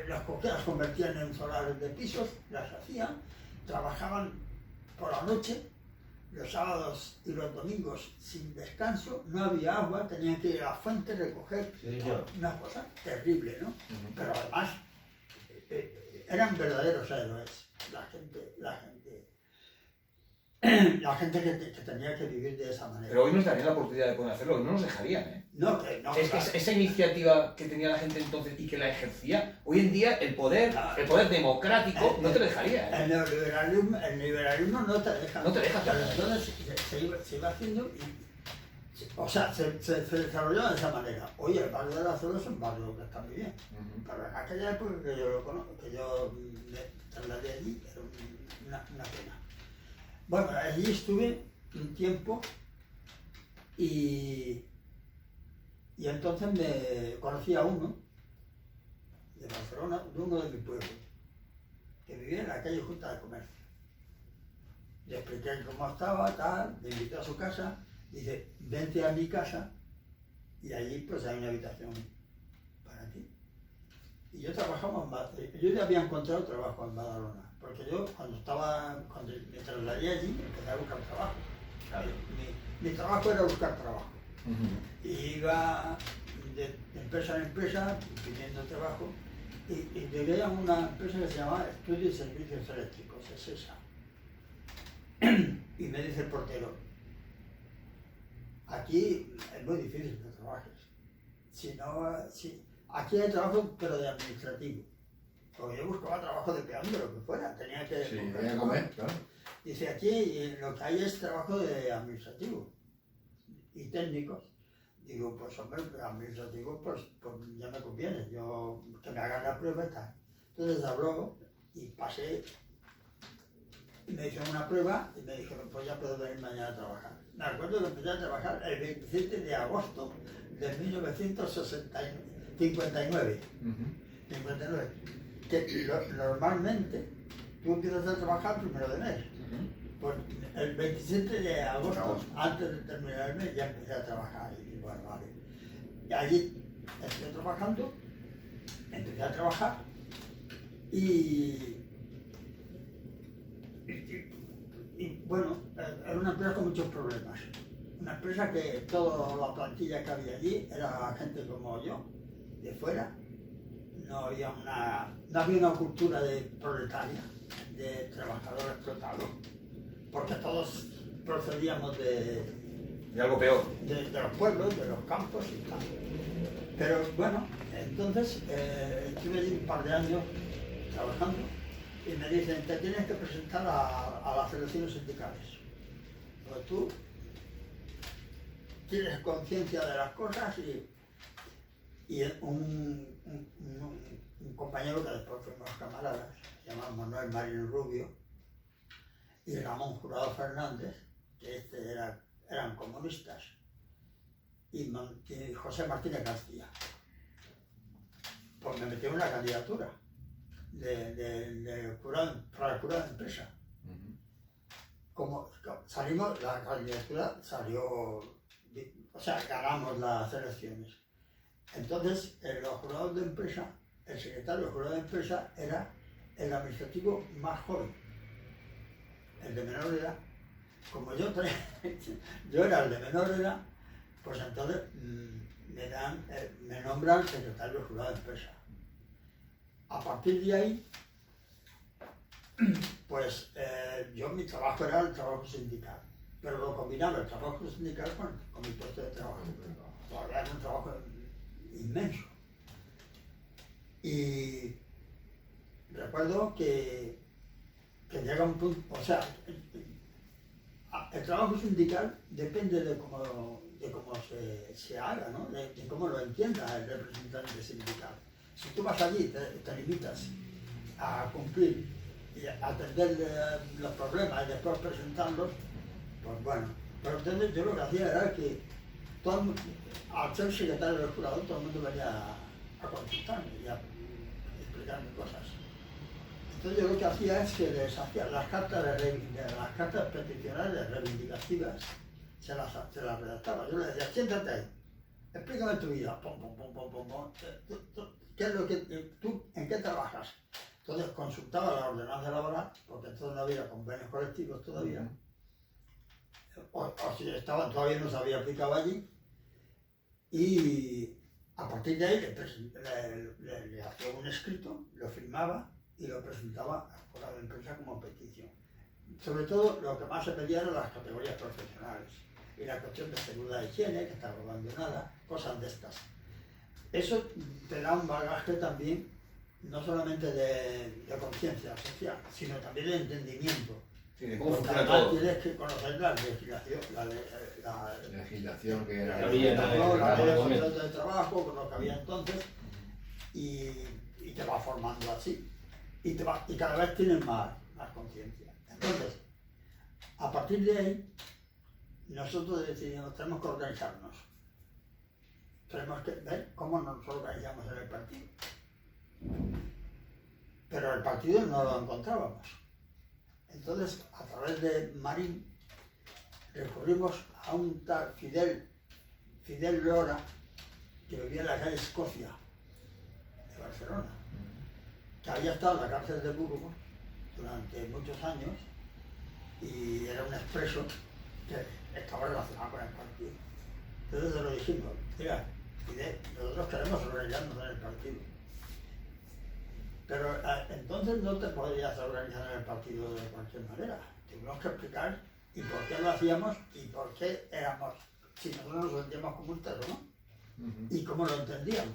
[SPEAKER 2] las convertían en solares de pisos, las hacían, trabajaban por la noche, los sábados y los domingos sin descanso, no había agua, tenían que ir a la fuente a recoger, una cosa terrible, ¿no? Pero además eran verdaderos héroes, la gente que tenía que vivir de esa manera.
[SPEAKER 3] Pero hoy nos darían la oportunidad de poder hacerlo, no nos dejarían, ¿eh?
[SPEAKER 2] No, que no.
[SPEAKER 3] Esa iniciativa que tenía la gente entonces y que la ejercía, hoy en día el poder democrático no te dejaría, ¿eh?
[SPEAKER 2] El liberalismo no te deja.
[SPEAKER 3] No te deja.
[SPEAKER 2] Pero entonces se iba haciendo se desarrolló de esa manera. Hoy el barrio de la Zona es un barrio que está muy bien. Pero en aquella época que yo lo conozco, que yo me trasladé allí, era una pena. Bueno, allí estuve un tiempo y entonces me conocí a uno de Barcelona, de uno de mi pueblo, que vivía en la calle Junta de Comercio. Le expliqué cómo estaba, tal, me invitó a su casa, dice, vente a mi casa y allí pues hay una habitación para ti. Y yo trabajaba yo ya había encontrado trabajo en Badalona, porque yo cuando me trasladé allí empecé a buscar trabajo.
[SPEAKER 3] Claro.
[SPEAKER 2] Mi trabajo era buscar trabajo. Y iba de empresa en empresa pidiendo trabajo y llegué a una empresa que se llamaba Estudios y Servicios Eléctricos, es esa. Y me dice el portero, aquí es muy difícil que trabajes. Aquí hay trabajo, pero de administrativo. Porque yo buscaba trabajo de peón, de lo que fuera, tenía que
[SPEAKER 1] comer, claro.
[SPEAKER 2] Dice, aquí lo que hay es trabajo de administrativo y técnicos. Digo, pues hombre, administrativo, pues ya me conviene, que me hagan la prueba y tal. Entonces habló y pasé, y me hicieron una prueba y me dijeron, pues ya puedo venir mañana a trabajar. Me acuerdo que empecé a trabajar el 27 de agosto de 1959. Que normalmente tú empiezas a trabajar primero de mes. Pues el 27 de agosto, antes de terminar el mes, ya empecé a trabajar. Y bueno, vale. Y allí estoy trabajando, empecé a trabajar y bueno, era una empresa con muchos problemas. Una empresa que toda la plantilla que había allí era gente como yo, de fuera. No había una cultura de proletaria, de trabajador explotado, porque todos procedíamos de
[SPEAKER 3] algo peor.
[SPEAKER 2] De los pueblos, de los campos y tal. Pero bueno, entonces estuve allí un par de años trabajando y me dicen, te tienes que presentar a las elecciones sindicales. Pues tú tienes conciencia de las cosas y un compañero que después fuimos camaradas, se llamaba Manuel Marín Rubio, y Ramón Jurado Fernández, que eran comunistas, y José Martínez Castilla. Pues me metí en una candidatura para el jurado de empresa. Como salimos, la candidatura salió, o sea, ganamos las elecciones. Entonces, los jurados de empresa, el secretario del jurado de empresa era el administrativo más joven. el de menor edad, como yo, yo era el de menor edad, pues entonces me nombran secretario del jurado de empresa. A partir de ahí, pues yo mi trabajo era el trabajo sindical, pero lo combinaba el trabajo sindical con mi puesto de trabajo. Todavía era un trabajo inmenso. Y recuerdo que llega un punto, o sea, el trabajo sindical depende de cómo se haga, ¿no? De cómo lo entienda el representante sindical. Si tú vas allí y te limitas a cumplir y a atender los problemas y después presentarlos, pues bueno. Pero entonces yo lo que hacía era que al ser secretario del jurado, todo el mundo venía a consultarme y a explicarme cosas. Entonces yo lo que hacía es que les hacía las cartas peticionales reivindicativas, se las redactaba. Yo les decía, siéntate ahí, explícame tu vida, ¿qué es lo que tú, en qué trabajas? Entonces consultaba la ordenanza laboral, porque entonces no había convenios colectivos todavía, o si estaban, todavía no se había aplicado allí, y a partir de ahí le hacía un escrito, lo firmaba y lo presentaba a la empresa como petición. Sobre todo lo que más se pedía eran las categorías profesionales y la cuestión de seguridad e higiene, que estaba abandonada, cosas de estas. Eso te da un bagaje también, no solamente de conciencia social, sino también de entendimiento.
[SPEAKER 3] Sí, de cómo
[SPEAKER 2] Porque
[SPEAKER 3] funciona
[SPEAKER 2] además
[SPEAKER 3] todo.
[SPEAKER 2] tienes que conocer la legislación,
[SPEAKER 1] Legislación que
[SPEAKER 2] la
[SPEAKER 1] era...
[SPEAKER 2] ley de
[SPEAKER 3] Había,
[SPEAKER 2] contrato de trabajo, con lo que había entonces, y te va formando así. Y cada vez tienes más conciencia. Entonces, a partir de ahí, nosotros decidimos, tenemos que organizarnos. Tenemos que ver cómo nos organizamos en el partido. Pero el partido no lo encontrábamos. Entonces, a través de Marín, recurrimos a un tal Fidel Lora, que vivía en la calle Escocia de Barcelona, que había estado en la cárcel de Burgos durante muchos años y era un expreso que estaba relacionado con el partido. Entonces se lo dijimos, mira, Fidel, nosotros queremos organizarnos en el partido. Pero entonces no te podrías organizar en el partido de cualquier manera. Tuvimos que explicar y por qué lo hacíamos y por qué éramos, si nosotros nos sentíamos comunistas o no, y cómo lo entendíamos.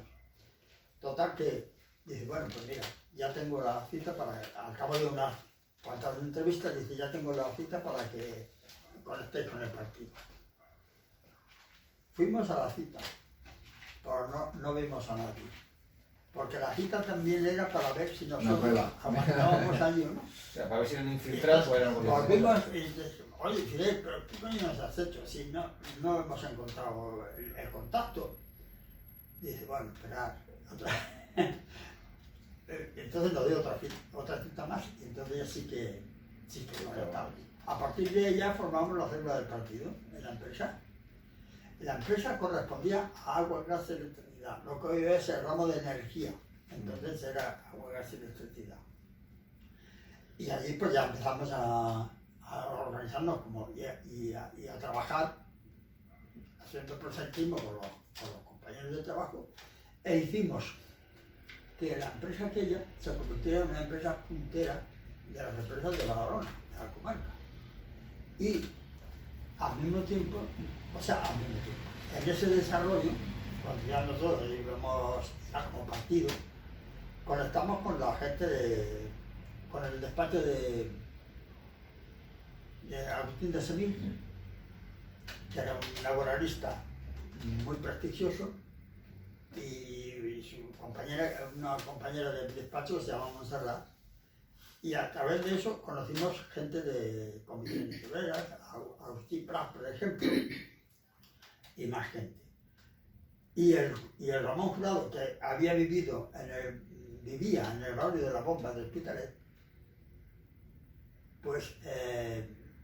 [SPEAKER 2] Total que dice, bueno, pues mira, ya tengo la cita para, al cabo de unas cuantas entrevistas, dice, ya tengo la cita para que conectéis con el partido. Fuimos a la cita, pero no vimos a nadie. Porque la cita también era para ver si nosotros aguantábamos allí o no.
[SPEAKER 3] O sea, para ver si eran infiltrados o eran
[SPEAKER 2] volvimos y dijimos, oye Fidel, pero ¿qué coño nos has hecho? Si no hemos encontrado el contacto. Dice, bueno, esperad. Entonces nos dio otra cita más y entonces ya sí que lo conectamos. A partir de ella formamos la célula del partido en la empresa. La empresa correspondía a agua, gas y electricidad, lo que hoy es el ramo de energía. Entonces era agua, gas y electricidad. Y allí pues ya empezamos a organizarnos y a trabajar haciendo proseltismo con los compañeros de trabajo e hicimos que la empresa aquella se convirtiera en una empresa puntera de las empresas de Badalona, de la comarca. Y al mismo tiempo, en ese desarrollo, cuando ya nosotros íbamos ya como partido, conectamos con la gente con el despacho de Agustín de Semil, que era un laboralista muy prestigioso, y su compañera, una compañera de despacho que se llama Montserrat, y a través de eso conocimos gente de comisiones obreras, Agustín Prat, por ejemplo, y más gente. Y el Ramón Jurado, que había vivía en el barrio de la Bomba del Hospitalet, pues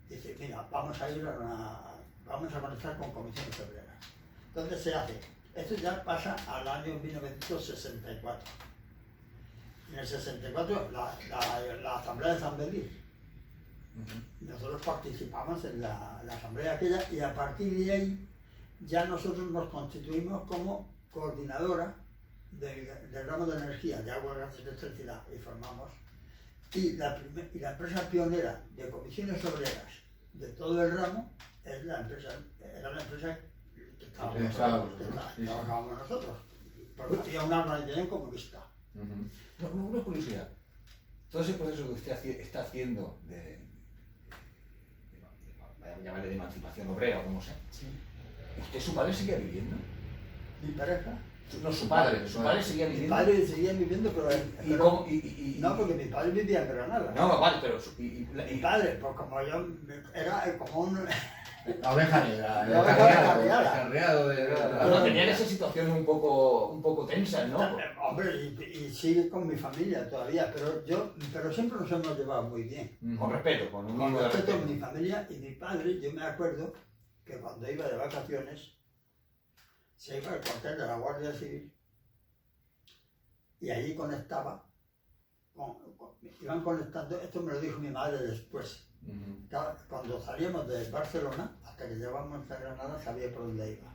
[SPEAKER 2] dice, mira, vamos a conectar con comisiones obreras. Entonces se hace. Esto ya pasa al año 1964. En el 64 la Asamblea de San Belir Nosotros participamos en la asamblea aquella y a partir de ahí ya nosotros nos constituimos como coordinadora del ramo de energía, de agua, gas y electricidad, y formamos. Y la empresa pionera de comisiones obreras de todo el ramo era la empresa que trabajábamos nosotros, porque había una organización comunista.
[SPEAKER 3] Una curiosidad. Todo ese proceso que usted está haciendo llamarle de emancipación obrera o como sea, ¿usted, su padre seguía viviendo?
[SPEAKER 2] Mi pareja.
[SPEAKER 3] No, su padre seguía
[SPEAKER 2] Mi
[SPEAKER 3] viviendo.
[SPEAKER 2] padre seguía viviendo, pero no, porque mi padre vivía en Granada.
[SPEAKER 3] No, vale, pero...
[SPEAKER 2] Mi padre, pues como yo, era como un...
[SPEAKER 1] La oveja negra,
[SPEAKER 2] La oveja
[SPEAKER 1] el
[SPEAKER 2] negra.
[SPEAKER 1] carreado de
[SPEAKER 3] Pero tenían esa situación un poco tensa, ¿no?
[SPEAKER 2] Hombre, y sigue con mi familia todavía, pero siempre nos hemos llevado muy bien.
[SPEAKER 3] Con respeto, con un mínimo de
[SPEAKER 2] respeto a
[SPEAKER 3] respeto.
[SPEAKER 2] mi familia y mi padre. Yo me acuerdo que cuando iba de vacaciones se iba al cuartel de la Guardia Civil y allí conectaba, iban conectando, esto me lo dijo mi madre después. Cuando salíamos de Barcelona, hasta que llegábamos a Granada, sabía por dónde iba,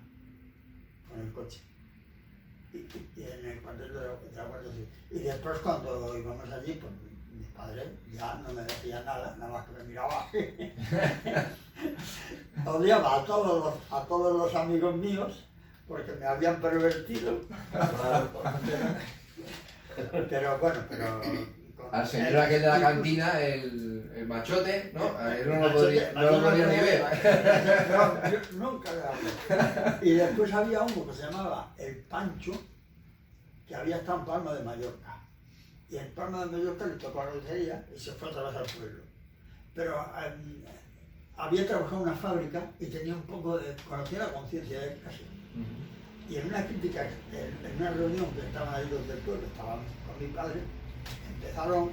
[SPEAKER 2] con el coche. Y en el cuartel de la Guardia Civil. Y después cuando íbamos allí, pues mi padre ya no me decía nada más que me miraba. Odiaba a todos los amigos míos, porque me habían pervertido. Pero bueno,
[SPEAKER 1] al señor aquel de la cantina, el machote, ¿no? A él no lo podía ni ver.
[SPEAKER 2] No, yo nunca le hablé. Y después había uno que se llamaba el Pancho, que había estado en Palma de Mallorca. Y en Palma de Mallorca le tocó la lotería y se fue a trabajar al pueblo. Pero había trabajado en una fábrica y tenía un poco de... conocía la conciencia de clase. Y en una crítica, en una reunión que estaban ahí los del pueblo, estaban con mi padre, empezaron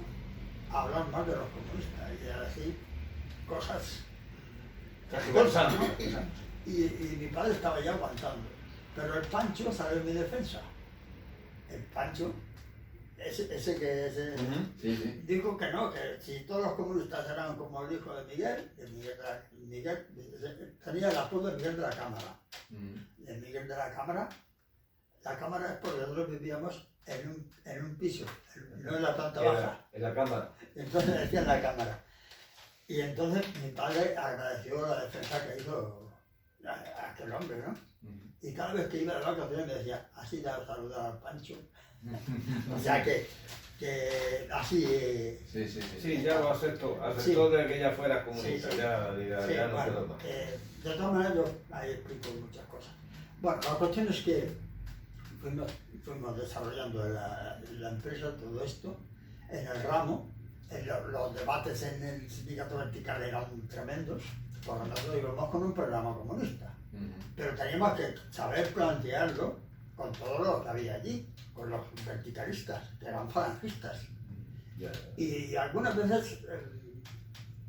[SPEAKER 2] a hablar más de los comunistas y a decir cosas. Y mi padre estaba ya aguantando. Pero el Pancho salió en mi defensa. El Pancho, ese que dijo que no, que si todos los comunistas eran como el hijo de Miguel tenía el apodo de Miguel de la Cámara. De Miguel de la Cámara es porque nosotros vivíamos en un piso, no en la planta baja.
[SPEAKER 4] En la cámara.
[SPEAKER 2] Entonces decía en la Cámara. Y entonces mi padre agradeció la defensa que hizo aquel hombre, ¿no? Y cada vez que iba de vacaciones me decía, así da saludar al Pancho. O sea que así...
[SPEAKER 4] Sí, ya lo aceptó de que ella fuera comunista, ya no
[SPEAKER 2] bueno,
[SPEAKER 4] quedó más.
[SPEAKER 2] de todas maneras yo ahí explico muchas cosas. Bueno, la cuestión es que fuimos desarrollando la empresa, todo esto, en el ramo. Los debates en el sindicato vertical eran tremendos, porque nosotros íbamos con un programa comunista. Pero teníamos que saber plantearlo con todo lo que había allí, con los verticalistas, que eran falangistas. Y algunas veces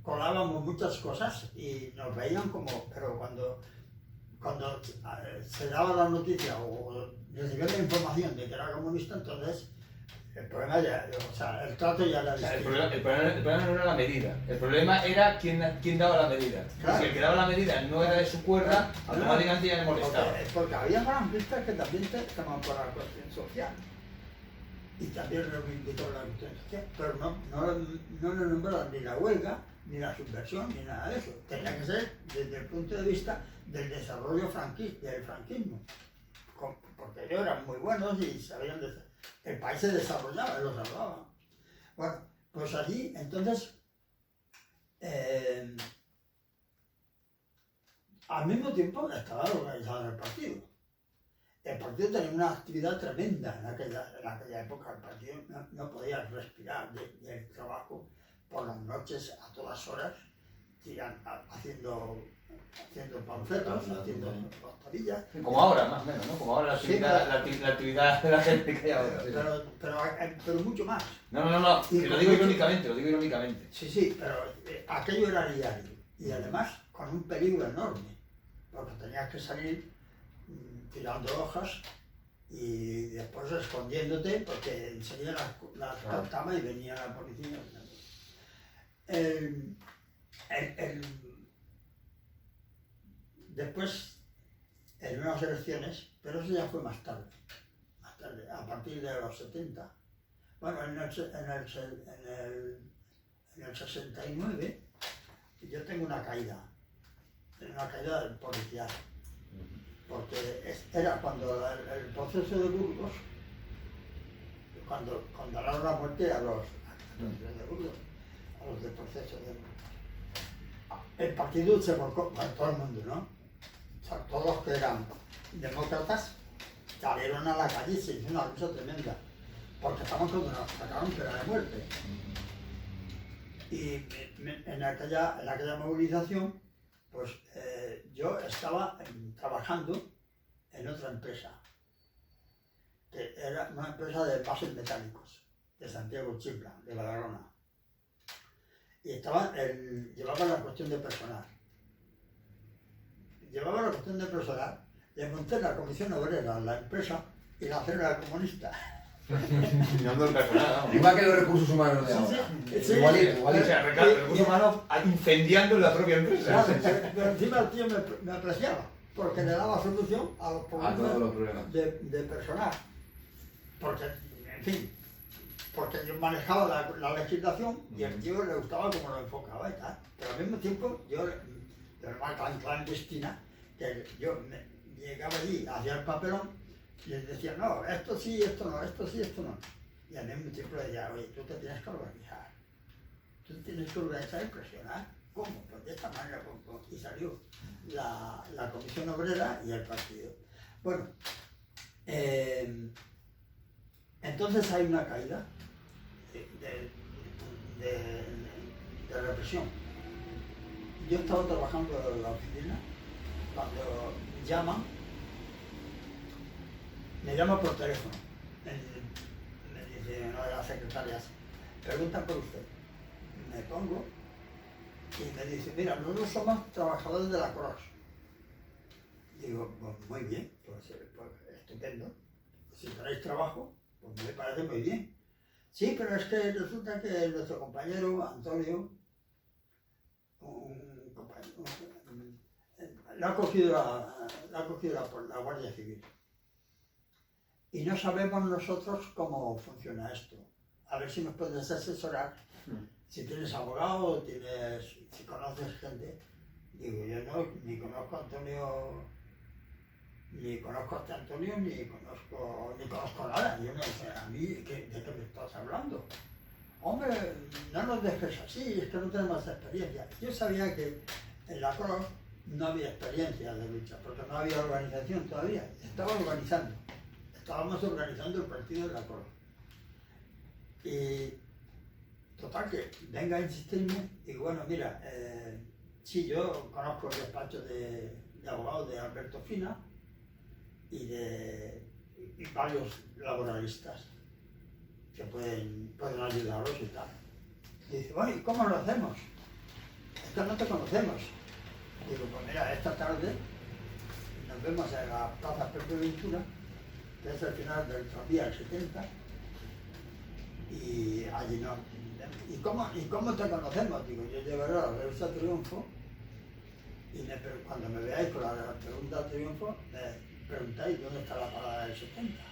[SPEAKER 2] colábamos muchas cosas y nos veían como, pero cuando se daba la noticia o recibía la información de que era comunista, entonces el problema ya, o sea, el trato ya era distinto.
[SPEAKER 3] El problema no era la medida, el problema era quién daba la medida.
[SPEAKER 2] Claro.
[SPEAKER 3] Si el que daba la medida no era de su cuerda, automáticamente ya le molestaba.
[SPEAKER 2] Porque había falangistas que también estaban por la cuestión social. Y también reivindicó la cuestión social, pero no le nombraron ni la huelga, ni la subversión, ni nada de eso. Tenía que ser desde el punto de vista del desarrollo del franquismo. Porque ellos eran muy buenos y sabían el país se desarrollaba, ellos hablaban. Bueno, pues allí, entonces, al mismo tiempo estaba organizado el partido. El partido tenía una actividad tremenda en aquella época. El partido no podía respirar del trabajo por las noches a todas horas, haciendo panfletos, haciendo tabillas.
[SPEAKER 3] Como ahora, más o menos, ¿no? Como ahora la actividad de la gente que hay ahora.
[SPEAKER 2] Pero mucho más.
[SPEAKER 3] No, que lo digo irónicamente.
[SPEAKER 2] Sí, pero aquello era diario. Y además con un peligro enorme, porque tenías que salir tirando hojas y después escondiéndote porque enseguida las captaba y venía la policía. Después, en unas elecciones, pero eso ya fue más tarde, a partir de los 70. Bueno, en el 69 yo tengo una caída policial, porque era cuando el proceso de Burgos, cuando condenaron la muerte a los de Burgos, a los del proceso de Burgos. El partido se volcó para todo el mundo, ¿no? O sea, todos los que eran demócratas salieron a la calle y se hizo una lucha tremenda, porque estaban condenados, sacaron pena de muerte. Y en aquella movilización, pues yo estaba trabajando en otra empresa, que era una empresa de envases metálicos, de Santiago Chipla, de Badalona. Y llevaba la cuestión de personal. Le monté la comisión obrera en la empresa y la célula comunista.
[SPEAKER 3] Mirando el personal, ¿no?
[SPEAKER 1] Igual que los recursos humanos de ahora.
[SPEAKER 2] Sí.
[SPEAKER 1] Igualito.
[SPEAKER 3] O sea, recursos humanos incendiando la propia empresa.
[SPEAKER 2] Claro, pero encima el tío me apreciaba, porque le daba solución a los
[SPEAKER 1] A todos los problemas.
[SPEAKER 2] de personal. Porque, en fin, porque yo manejaba la legislación y al tío le gustaba cómo lo enfocaba y tal. Pero al mismo tiempo, yo de forma tan clandestina, que yo llegaba allí, hacía el papelón y les decía, no, esto sí, esto no, esto sí, esto no. Y al mismo tiempo le decía, oye, tú te tienes que organizar. Tú tienes que organizar y presionar. ¿Cómo? Pues de esta manera. Y salió la Comisión Obrera y el partido. Bueno, entonces hay una caída de represión. Yo estaba trabajando en la oficina cuando me llama por teléfono. Me dice una de las secretarias, pregunta por usted. Me pongo y me dice, mira, nosotros somos trabajadores de la Cross. Digo, pues muy bien, pues estupendo. Si tenéis trabajo, pues me parece muy bien. Sí, pero es que resulta que nuestro compañero Antonio, la ha cogido la Guardia Civil. Y no sabemos nosotros cómo funciona esto. A ver si nos puedes asesorar. Si tienes abogado, si conoces gente. Digo, yo no, ni conozco a Antonio, ni conozco a este Antonio, ni conozco nada. Yo no sé, a mí, ¿de qué me estás hablando? Hombre, no nos dejes así, es que no tenemos experiencia. Yo sabía que en la Cross no había experiencia de lucha, porque no había organización todavía. Estábamos organizando el partido de la Cross. Y total que venga a insistirme, y bueno, mira, sí, yo conozco el despacho de abogados de Alberto Fina y varios laboralistas que pueden ayudaros y tal. Y dice, bueno, ¿y cómo lo hacemos? Es que no te conocemos. Digo, pues mira, esta tarde nos vemos en la Plaza Pepe Ventura, que es el final del tranvía, el 70, y allí no. ¿Y cómo te conocemos? Digo, yo llevaré a la revista Triunfo y cuando me veáis con la pregunta Triunfo, me preguntáis dónde está la parada del 70.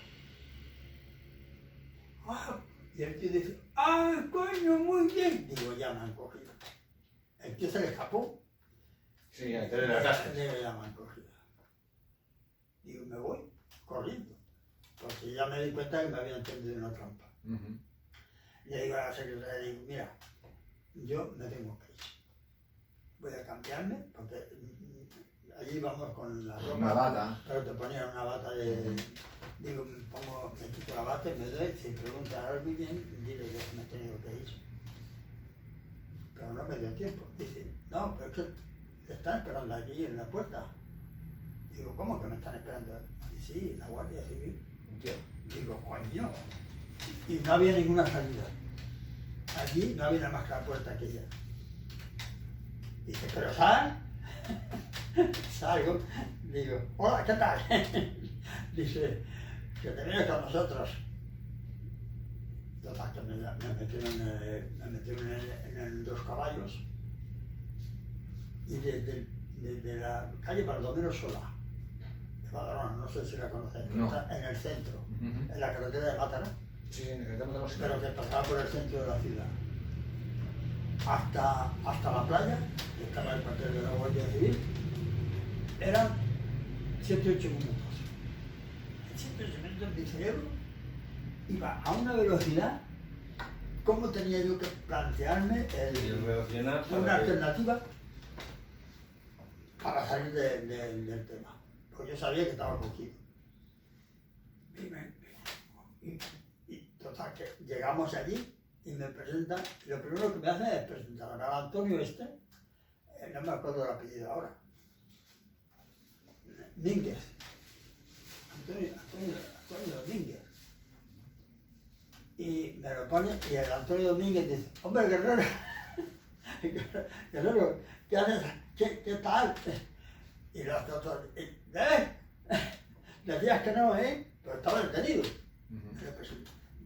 [SPEAKER 2] ¡Ah! Y el tío dice, ¡ay, coño, muy bien! Digo, ya me han cogido. El tío se le escapó.
[SPEAKER 3] Sí, antes de la casa.
[SPEAKER 2] Ya me han cogido. Digo, me voy corriendo. Porque ya me di cuenta que me habían tendido una trampa. Le digo a la secretaria, digo, mira, yo me tengo que ir. Voy a cambiarme, porque allí vamos con la ropa.
[SPEAKER 1] Una bata.
[SPEAKER 2] Pero te ponían una bata de... Digo, me quito la bata y me doy, si pregunta algo bien, dile que me he tenido que ir. Pero no me dio tiempo. Dice, no, pero es que te están esperando aquí en la puerta. Digo, ¿cómo que me están esperando? Dice, sí, la Guardia Civil. Digo, coño. Y no había ninguna salida. Allí no había nada más que la puerta aquella. Dice, pero sal. Salgo. Digo, hola, ¿qué tal? Dice, que te vienes con nosotros. Total, que me metieron en 2 caballos y desde la calle Baldomero Solá, de Badalona, no sé si la conocéis,
[SPEAKER 1] No.
[SPEAKER 2] está en el centro, en la carretera de Mátara,
[SPEAKER 3] Sí, en el que tenemos
[SPEAKER 2] pero que pasaba por el centro de la ciudad. Hasta la playa, que estaba el cuartel de la Guardia Civil, eran 7-8 minutos. En 7-8 minutos mi cerebro iba a una velocidad. ¿Cómo tenía yo que plantearme
[SPEAKER 4] Y el relacionar
[SPEAKER 2] una
[SPEAKER 4] para que-
[SPEAKER 2] alternativa para salir del tema? Pues yo sabía que estaba cogido. Y total, que llegamos allí y me presentan, lo primero que me hacen es presentar a Antonio no me acuerdo el apellido ahora, Mínguez, Antonio Domínguez. Y me lo pone y el Antonio Domínguez dice, hombre Guerrero, Guerrero, ¿qué haces? ¿Qué tal? Y los otros, decías que no, pero estaba detenido.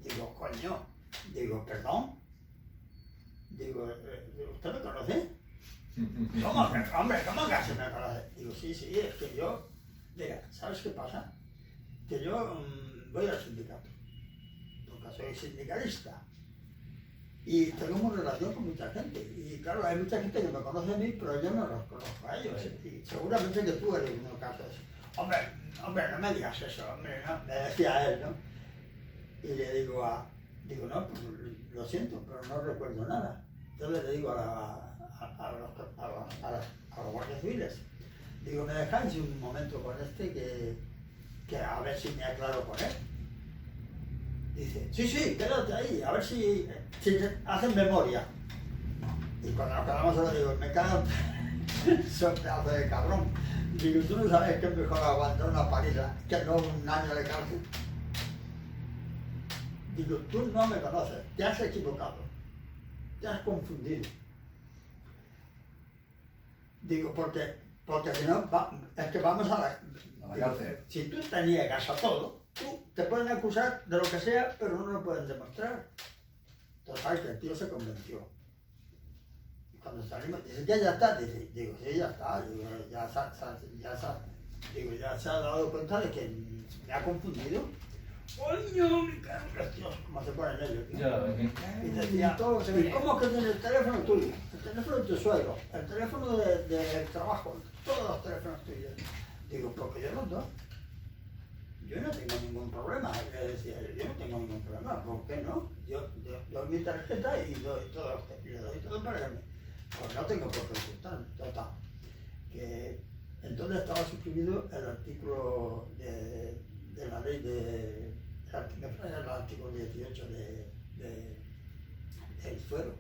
[SPEAKER 2] Digo, coño, digo, perdón. Digo, ¿usted me conoce? ¿Cómo que, hombre, cómo que se me conoce? Digo, sí, es que yo, mira, ¿sabes qué pasa? Que yo voy al sindicato, porque soy sindicalista. Y tengo una relación con mucha gente. Y claro, hay mucha gente que me conoce a mí, pero yo no los conozco a ellos. Y seguramente que tú eres uno de los casos. Hombre, no me digas eso, hombre, no. Me decía él, ¿no? Y le digo no, pues lo siento, pero no recuerdo nada. Entonces le digo a los guardias civiles, digo, ¿me dejáis un momento con que a ver si me aclaro con él? Dice, sí, quédate ahí, a ver si te hacen memoria. Y cuando nos quedamos solo digo, me cago son pedazo de cabrón. Digo, tú no sabes que es mejor aguantar una paliza que no un año de cárcel. Digo, tú no me conoces, te has equivocado, te has confundido. Digo, porque si no, es que vamos a
[SPEAKER 1] la cárcel.
[SPEAKER 2] Si tú te niegas a todo, tú te pueden acusar de lo que sea, pero no lo pueden demostrar. Total, que el tío se convenció. Y cuando salimos, dice, ya está, digo, sí, ya está, digo, ya se ha dado cuenta de que me ha confundido. ¡Coño, me cago en los tíos! Como se ponen ellos, ¿no? Y decía, ¿y cómo que tiene el teléfono tuyo? El teléfono de tu suegro, el teléfono del trabajo, todos los teléfonos tuyos. Digo, porque yo los doy. Yo no tengo ningún problema. Le decía, yo no tengo ningún problema, ¿por qué no? Yo doy mi tarjeta y doy todo a usted, y le doy todo para que me... Pues no tengo por qué ocultar, total. Que entonces estaba suscribido el artículo de la ley el artículo 18 del fuero.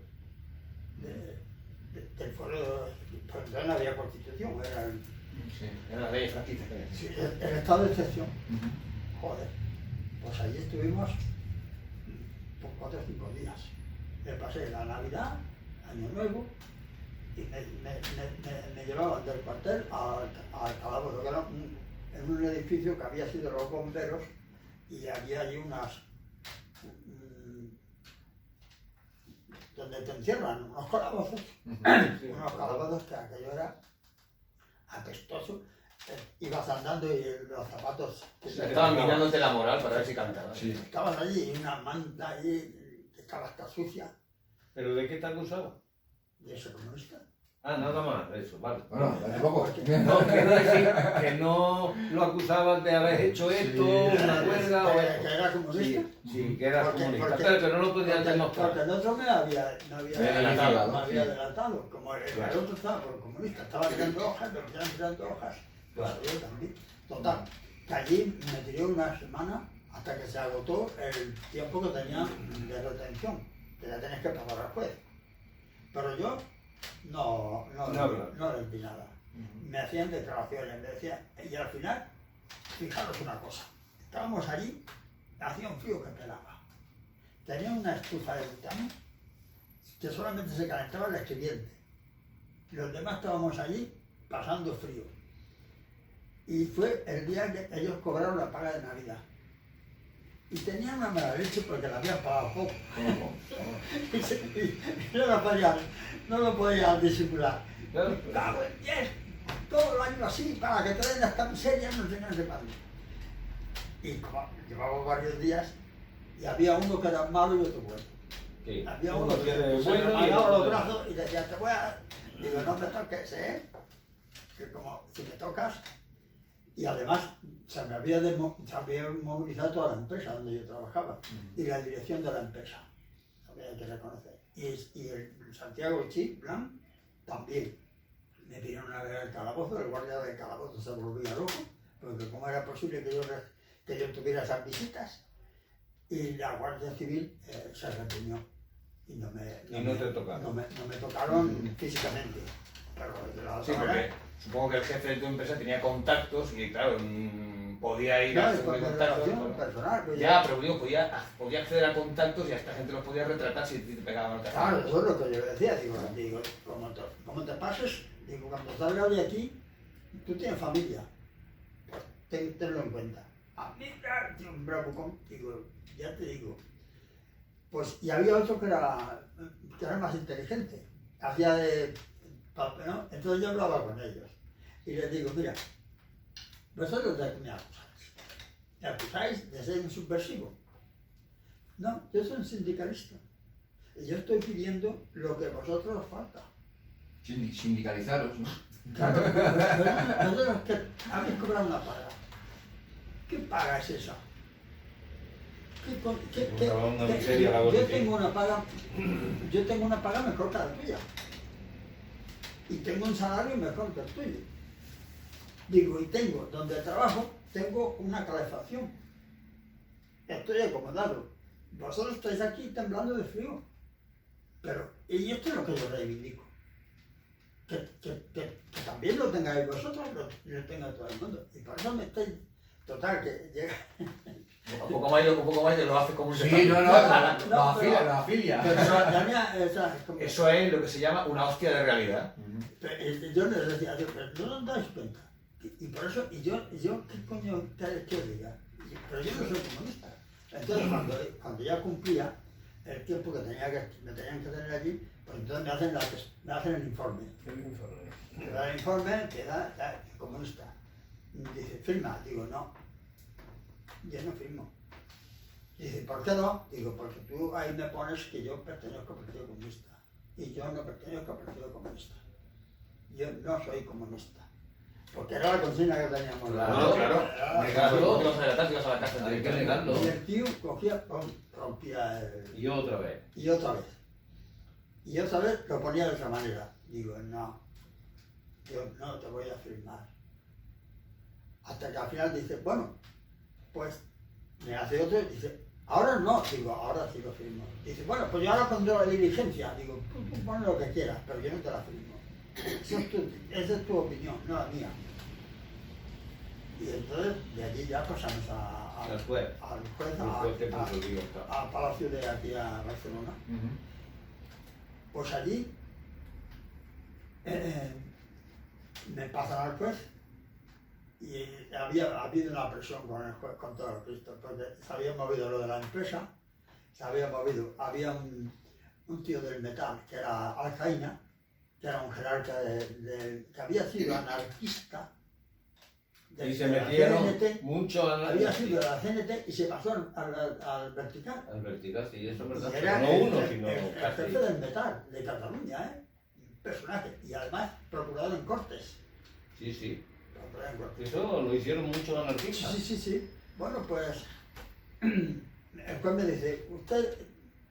[SPEAKER 2] Del fuero, pues entonces no había constitución,
[SPEAKER 3] era la ley franquista.
[SPEAKER 2] Sí, el estado de excepción. Joder, pues allí estuvimos por 4 o 5 días. Me pasé la Navidad, Año Nuevo, y me llevaban del cuartel al calabozo, que era en un edificio que había sido los bomberos, y había allí donde te encierran, unos calabozos, unos calabozos que aquello era apestoso. Ibas andando y los zapatos...
[SPEAKER 3] Estaban mirándote la moral para ver si cantabas.
[SPEAKER 1] Sí.
[SPEAKER 2] Estabas allí y una manta allí que estaba hasta sucia.
[SPEAKER 4] ¿Pero de qué te acusaba?
[SPEAKER 2] De ese comunista.
[SPEAKER 4] Ah, nada más, eso, vale.
[SPEAKER 1] Bueno, tampoco.
[SPEAKER 4] No, quiero decir que no lo acusaban de haber hecho esto, una huelga o
[SPEAKER 2] Que
[SPEAKER 4] esto.
[SPEAKER 2] era comunista.
[SPEAKER 4] Sí, que era
[SPEAKER 2] Porque-
[SPEAKER 4] comunista,
[SPEAKER 2] porque-
[SPEAKER 4] pero que no lo podían
[SPEAKER 2] Porque
[SPEAKER 4] demostrar.
[SPEAKER 2] el otro me había
[SPEAKER 1] adelantado, ¿no?
[SPEAKER 2] adelantado. Como el
[SPEAKER 4] Claro.
[SPEAKER 2] otro estaba por comunista, estaba tirando hojas, pero estaban tirando hojas. Pues
[SPEAKER 4] Claro.
[SPEAKER 2] yo también. Total, que allí me tiré una semana hasta que se agotó el tiempo que tenía de retención, que ya tenés que pagar al juez. Pero yo no les di nada. Me hacían declaraciones, me decían, y al final, fijaros una cosa, estábamos allí, hacía un frío que pelaba. Tenía una estufa de butano que solamente se calentaba el escribiente. Los demás estábamos allí pasando frío. Y fue el día que ellos cobraron la paga de Navidad. Y tenía una mala leche porque la habían pagado poco. Y no lo podía disimular. Cago en 10, todo el año así, para que te den las camisetas, no sé qué más. Y como llevaba varios días, y había uno que era malo y otro bueno.
[SPEAKER 4] Sí.
[SPEAKER 2] Había
[SPEAKER 4] Uno
[SPEAKER 2] uno que
[SPEAKER 4] tiene
[SPEAKER 2] se
[SPEAKER 4] bueno
[SPEAKER 2] me
[SPEAKER 4] y
[SPEAKER 2] pagaba
[SPEAKER 4] otro
[SPEAKER 2] los
[SPEAKER 4] no.
[SPEAKER 2] brazos y decía, te voy a... Digo, no me toques, ¿eh? Que como si me tocas... Y además se me había movilizado toda la empresa donde yo trabajaba y la dirección de la empresa. Había que reconocer. Y el Santiago Chip Blanc también. Me pidieron a ver el calabozo, el guardia del calabozo se volvía loco, porque cómo era posible que yo tuviera esas visitas. Y la Guardia Civil se reprimió y no
[SPEAKER 4] te tocaron.
[SPEAKER 2] no me tocaron físicamente. Pero de la
[SPEAKER 3] Sí,
[SPEAKER 2] otra
[SPEAKER 3] porque
[SPEAKER 2] manera,
[SPEAKER 3] supongo que el jefe de tu empresa tenía contactos y, claro, podía ir
[SPEAKER 2] no,
[SPEAKER 3] a
[SPEAKER 2] es por
[SPEAKER 3] hacer
[SPEAKER 2] mi
[SPEAKER 3] contactos.
[SPEAKER 2] relación
[SPEAKER 3] Bueno.
[SPEAKER 2] personal. Pues
[SPEAKER 3] Ya, pero digo, podía acceder a contactos y a esta gente los podía retratar si te pegaban otra
[SPEAKER 2] Claro, eso es lo que yo decía, digo, como te pases, digo, cuando salgas de aquí, tú tienes familia, pues tenlo en cuenta. A mí, tío, un bravucón, digo, ya te digo. Pues, y había otro que era más inteligente, hacía de papel, ¿no? Entonces yo hablaba con ellos y les digo, mira, vosotros de qué me acusáis. ¿Me acusáis de ser un subversivo? No, yo soy un sindicalista. Y yo estoy pidiendo lo que a vosotros os falta.
[SPEAKER 1] Sindicalizaros, ¿no?
[SPEAKER 2] Claro, vosotros que habéis cobrado una paga. ¿Qué paga es esa?
[SPEAKER 4] Una miseria la
[SPEAKER 2] yo
[SPEAKER 4] bolsa.
[SPEAKER 2] tengo una paga mejor que la tuya. Y tengo un salario mejor que el tuyo. Digo, y tengo, donde trabajo, tengo una calefacción. Estoy acomodado. Vosotros estáis aquí temblando de frío. Pero, y esto es lo que yo reivindico. Que también lo tengáis vosotros, lo tenga todo el mundo. Y por eso me estáis... Total, que llega...
[SPEAKER 3] Un poco más lo hace como un
[SPEAKER 1] Sí, no, lo afilia.
[SPEAKER 2] Pero la mía, esa es como...
[SPEAKER 3] Eso es lo que se llama una hostia de realidad.
[SPEAKER 2] Yo les decía, pero no os dais cuenta. Y por eso, ¿qué coño queréis que os diga? Pero yo no soy comunista. Entonces, cuando ya cumplía el tiempo que me tenían que tener allí, pues entonces me hacen el informe. Me da el informe que da comunista. Dice, firma. Digo, no. Yo no firmo. Dice, ¿por qué no? Digo, porque tú ahí me pones que yo pertenezco al Partido Comunista. Y yo no pertenezco al Partido Comunista. Yo no soy comunista. Porque era la consigna que teníamos.
[SPEAKER 1] Claro,
[SPEAKER 2] Era-
[SPEAKER 1] negarlo.
[SPEAKER 3] Ibas a delatar, ibas a la cárcel.
[SPEAKER 1] Hay que negarlo.
[SPEAKER 2] Y el tío cogía, pum, rompía el...
[SPEAKER 4] Y otra vez.
[SPEAKER 2] Y otra vez. Y otra vez lo ponía de otra manera. Digo, no, yo no te voy a firmar. Hasta que al final dice, bueno, pues me hace otro y dice, ahora no. Digo, ahora sí lo firmo. Dice, bueno, pues yo ahora pondré la diligencia. Digo, tú pon lo que quieras, pero yo no te la firmo. Esa es tu opinión, no la mía. Y entonces de allí ya pasamos
[SPEAKER 4] Al juez.
[SPEAKER 2] al juez,
[SPEAKER 4] El juez te puso libertad.
[SPEAKER 2] a Palacio de aquí a Barcelona. Pues allí me pasan al juez y había habido una presión con el juez, con todo esto, porque se había movido lo de la empresa, había un tío del metal que era Alcaína, que era un jerarca que había sido anarquista.
[SPEAKER 4] Y se
[SPEAKER 2] de la
[SPEAKER 4] metieron
[SPEAKER 2] CNT,
[SPEAKER 4] mucho
[SPEAKER 2] había sido de la CNT y se pasó al vertical.
[SPEAKER 4] al vertical, sí, eso es
[SPEAKER 2] Y
[SPEAKER 4] verdad.
[SPEAKER 2] era
[SPEAKER 4] Pero no uno, sino
[SPEAKER 2] el
[SPEAKER 4] casi.
[SPEAKER 2] jefe del metal de Cataluña, ¿eh? Un personaje. Y además procurador en Cortes.
[SPEAKER 4] Sí, sí.
[SPEAKER 2] Procurador en Cortes.
[SPEAKER 4] Eso lo hicieron muchos anarquistas.
[SPEAKER 2] Sí. Bueno, pues el juez me dice,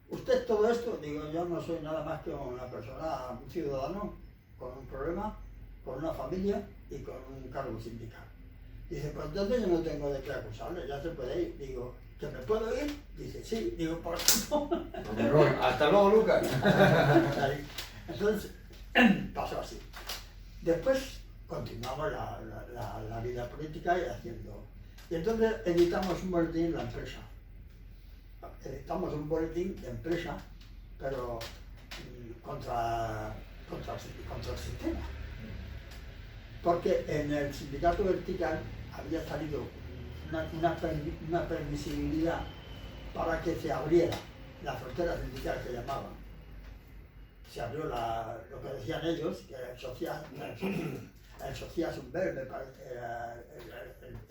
[SPEAKER 2] ¿usted todo esto? Digo, yo no soy nada más que una persona, un ciudadano con un problema, con una familia y con un cargo sindical. Dice, pues entonces yo no tengo de qué acusarle, ya se puede ir. Digo, ¿que me puedo ir? Dice, sí. Digo, por favor.
[SPEAKER 3] Hasta luego, Lucas.
[SPEAKER 2] Entonces, pasó así. Después continuamos la vida política y haciendo... Y entonces editamos un boletín en la empresa. Editamos un boletín de empresa, pero contra el sistema. Porque en el sindicato vertical había salido una permisibilidad para que se abriera la frontera sindical que llamaban. Se abrió lo que decían ellos, que el social Humbert, me parece, era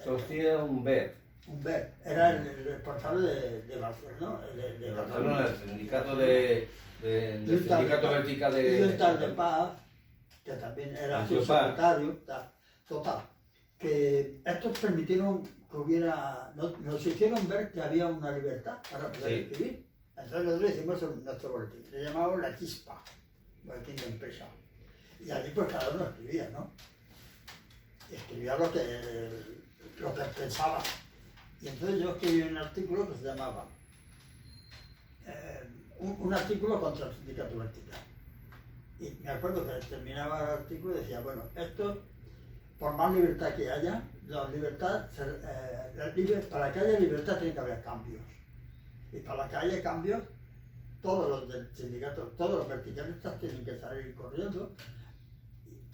[SPEAKER 4] Sofía Humbert.
[SPEAKER 2] Humbert, era el responsable de Barcelona,
[SPEAKER 4] De Barcelona, el sindicato del sindicato vertical
[SPEAKER 2] y un tal de
[SPEAKER 4] de...
[SPEAKER 2] Paz, que también era
[SPEAKER 4] El
[SPEAKER 2] su
[SPEAKER 4] Paz.
[SPEAKER 2] secretario, total, que estos permitieron que hubiera, nos hicieron ver que había una libertad para poder
[SPEAKER 4] Sí.
[SPEAKER 2] escribir. Entonces nosotros hicimos nuestro boletín, le llamamos La Chispa, boletín de empresa. Y allí pues cada uno escribía, ¿no? Y escribía lo que pensaba. Y entonces yo escribí un artículo que se llamaba un artículo contra el sindicato vertical. Y me acuerdo que terminaba el artículo y decía, bueno, esto, por más libertad que haya, para que haya libertad tiene que haber cambios. Y para que haya cambios, todos los del sindicato, todos los verticalistas tienen que salir corriendo.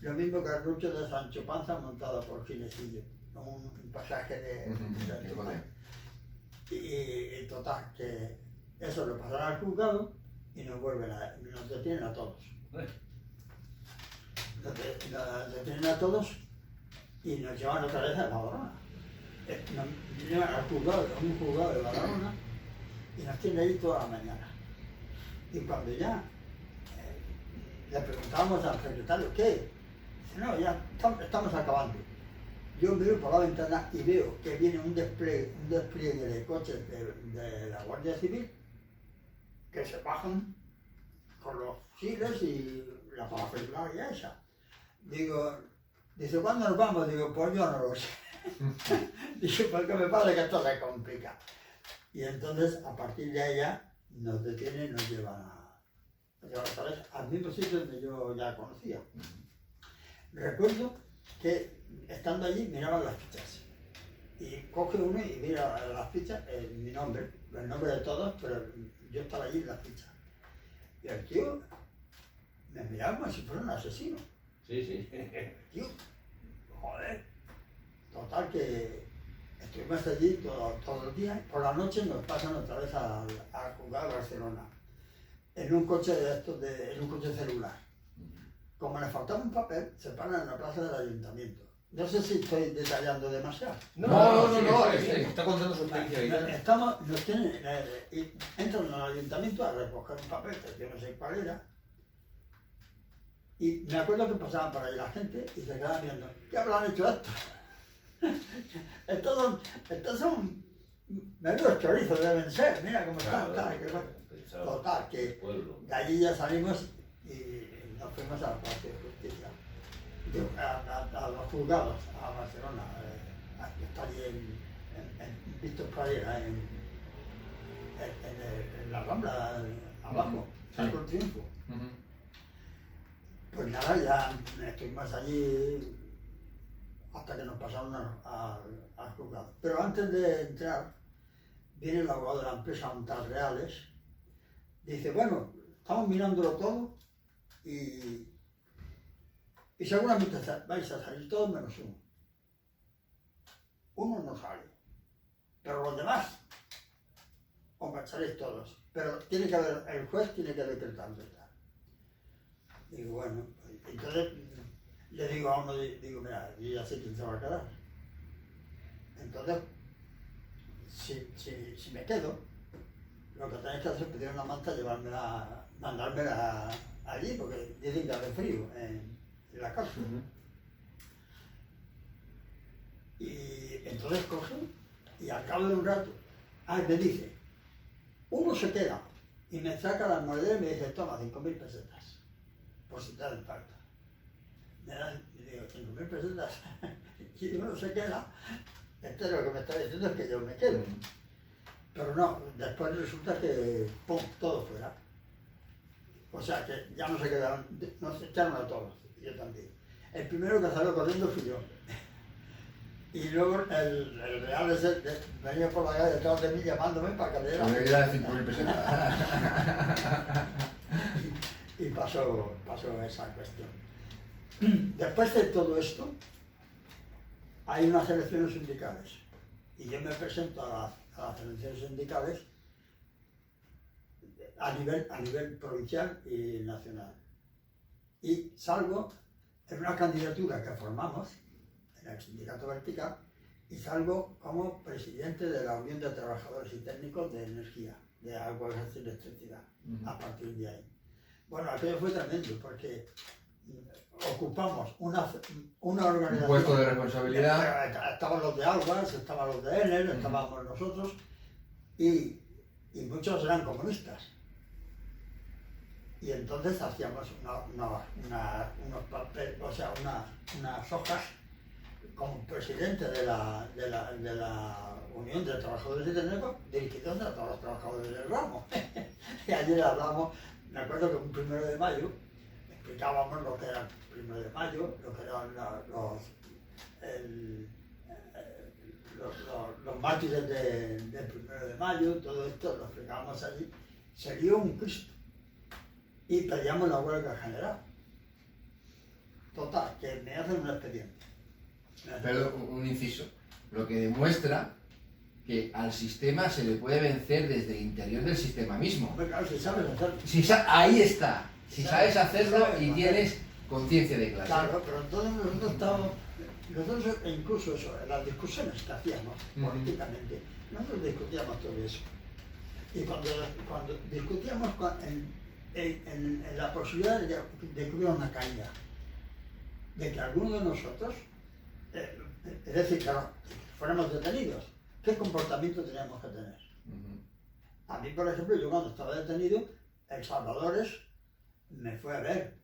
[SPEAKER 2] Lo mismo que el rucho de Sancho Panza montado por Ginecillo, un pasaje de Sancho Panza. Y total, que eso lo pasaron al juzgado y nos detienen a todos. Nos detienen a todos y nos llevan otra vez a Badalona. Nos llevan al juzgado, a un juzgado de Badalona y nos tienen ahí toda la mañana. Y cuando ya le preguntábamos al secretario, ¿qué? Dice, no, ya estamos acabando. Yo miro por la ventana y veo que viene un despliegue de coches de la Guardia Civil que se bajan con los fusiles y la parafernalia esa. Dice, ¿cuándo nos vamos? Digo, pues yo no lo sé. Dice, porque me parece que esto se complica. Y entonces, a partir de allá, nos detienen y nos llevan otra vez al mismo sitio donde yo ya conocía. Recuerdo que estando allí miraban las fichas. Y coge uno y mira las fichas, mi nombre, el nombre de todos, pero yo estaba allí en las fichas. Y el tío me miraba como si fuera un asesino.
[SPEAKER 4] Sí.
[SPEAKER 2] Tío, joder. Total que estuvimos allí todo el día. Por la noche nos pasan otra vez a jugar a Barcelona. En un coche en un coche celular. Como les faltaba un papel, se paran en la plaza del ayuntamiento. No sé si estoy detallando demasiado.
[SPEAKER 1] No,
[SPEAKER 3] Está contando su experiencia.
[SPEAKER 2] Entran al ayuntamiento a recoger un papel, que yo no sé cuál era. Y me acuerdo que pasaban por ahí la gente y se quedaban viendo, ¿qué habrán hecho esto? Estos son menudos chorizos deben ser, mira cómo están, tal, total, que de allí ya salimos y nos fuimos al Palacio de Justicia, a los juzgados, a Barcelona, que está allí en Víctor Pradera, en la Rambla, abajo, Arco del Triunfo. Pues nada, ya estuvimos allí hasta que nos pasaron al juzgado. Pero antes de entrar, viene el abogado de la empresa, un tal Reales, dice, bueno, estamos mirándolo todo y seguramente vais a salir todos menos uno. Uno no sale, pero los demás os marcharéis todos. Pero el juez tiene que decretar verdad. Digo, bueno, entonces le digo a uno, digo, mira, yo ya sé quién se va a quedar. Entonces, si me quedo, lo que tenéis que hacer es pedir una manta, mandármela allí, porque dicen que hace frío en la casa. Y entonces coge y al cabo de un rato, me dice, uno se queda y me saca las monedas y me dice, toma, 5.000 pesetas, por si te hacen falta. Me dan, y digo, 5.000 pesetas, y uno se queda, esto es lo que me está diciendo es que yo me quedo. Pero no, después resulta que, ¡pum!, todo fuera. O sea, que ya no se quedaron, nos echaron a todos, y yo también. El primero que salió corriendo fui yo. Y luego el Real ese venía por la calle detrás de mí llamándome para que le diera.
[SPEAKER 1] Me diera 5.000 pesetas.
[SPEAKER 2] Y pasó esa cuestión. Después de todo esto, hay unas elecciones sindicales. Y yo me presento a las elecciones sindicales a nivel provincial y nacional. Y salgo en una candidatura que formamos en el Sindicato Vertical y salgo como presidente de la Unión de Trabajadores y Técnicos de Energía, de Aguas y Electricidad, a partir de ahí. Bueno, aquello fue tremendo porque ocupamos una organización.
[SPEAKER 1] Un puesto de responsabilidad.
[SPEAKER 2] Estaban los de Aguas, estaban los de Enel, estábamos nosotros y muchos eran comunistas. Y entonces hacíamos unos papeles, o sea, unas hojas como presidente de la Unión de Trabajadores y Técnicos dirigidos a todos los trabajadores del ramo. Y ayer hablamos, me acuerdo que un 1 de mayo explicábamos lo que era el 1 de mayo, lo que eran los mártires del 1 de mayo, todo esto lo explicábamos allí. Se dio un Cristo y pedíamos la huelga general. Total, que me hacen un expediente.
[SPEAKER 1] Pero un inciso, lo que demuestra que al sistema se le puede vencer desde el interior del sistema mismo.
[SPEAKER 2] Claro, si sabes hacerlo.
[SPEAKER 1] Ahí está, si sabes hacerlo y tienes conciencia de clase.
[SPEAKER 2] Claro, pero entonces nosotros incluso eso, en las discusiones que hacíamos políticamente, nosotros discutíamos todo eso. Y cuando discutíamos en la posibilidad de que hubiera una caída, de que alguno de nosotros, es decir, claro, fuéramos detenidos, ¿qué comportamiento teníamos que tener? A mí, por ejemplo, yo cuando estaba detenido, el Salvadores me fue a ver.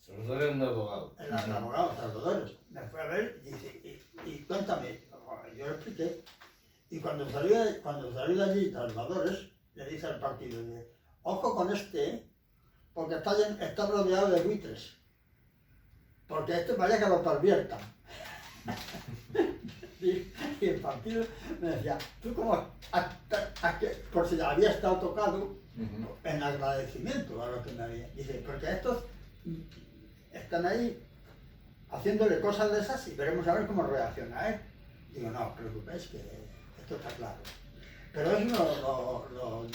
[SPEAKER 4] Salvadores es un abogado.
[SPEAKER 2] El abogado Salvadores me fue a ver y dice, y cuéntame, yo le expliqué. Y cuando salió de allí Salvadores, le dice al partido, ojo con este, porque está rodeado de buitres. Porque este vaya que lo perviertan. Y el partido me decía, tú como, por si había estado tocado, en agradecimiento a lo que me había. Dice, porque estos están ahí haciéndole cosas de esas y veremos a ver cómo reacciona él. Digo, no os preocupéis, que esto está claro. Pero eso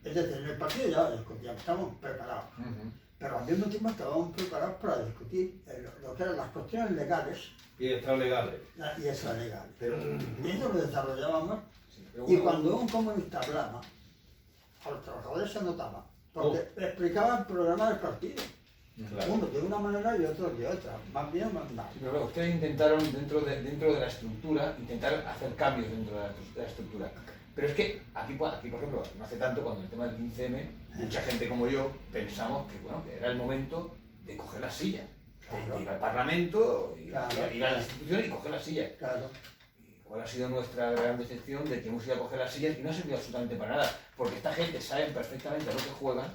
[SPEAKER 2] es decir, en el partido ya discutíamos, estamos preparados. Pero al mismo tiempo estábamos preparados para discutir lo que eran las cuestiones legales
[SPEAKER 4] Y extralegales.
[SPEAKER 2] y extralegales. Y eso lo desarrollábamos. Y cuando un comunista hablaba, a los trabajadores se notaba, porque explicaba el programa del partido.
[SPEAKER 4] Claro.
[SPEAKER 2] Uno de una manera y otro de otra, más bien, más mal.
[SPEAKER 3] Sí, pero claro, ustedes intentaron dentro de la estructura, intentar hacer cambios dentro de la estructura. Pero es que aquí, por ejemplo, no hace tanto, cuando el tema del 15M, mucha gente como yo pensamos que, bueno, que era el momento de coger la silla. De ir al Parlamento, ir a las instituciones y coger la silla.
[SPEAKER 2] Claro.
[SPEAKER 3] Y cuál ha sido nuestra gran decepción de que hemos ido a coger las sillas y no ha servido absolutamente para nada. Porque esta gente sabe perfectamente a lo que juegan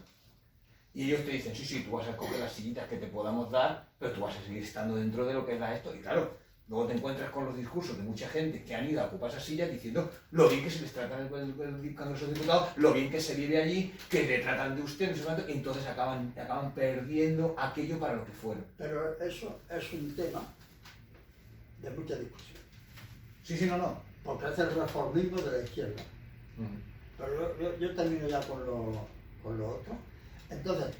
[SPEAKER 3] y ellos te dicen, sí, tú vas a coger las sillitas que te podamos dar, pero tú vas a seguir estando dentro de lo que da esto. Y claro, luego te encuentras con los discursos de mucha gente que han ido a ocupar esas sillas diciendo lo bien que se les trata en el Congreso de Diputados, lo bien que se vive allí, que le tratan de usted, no sé cuánto, y entonces acaban perdiendo aquello para lo que fueron.
[SPEAKER 2] Pero eso es un tema de mucha discusión.
[SPEAKER 3] Sí, no.
[SPEAKER 2] Porque es el reformismo de la izquierda. Pero yo termino ya con lo otro. Entonces,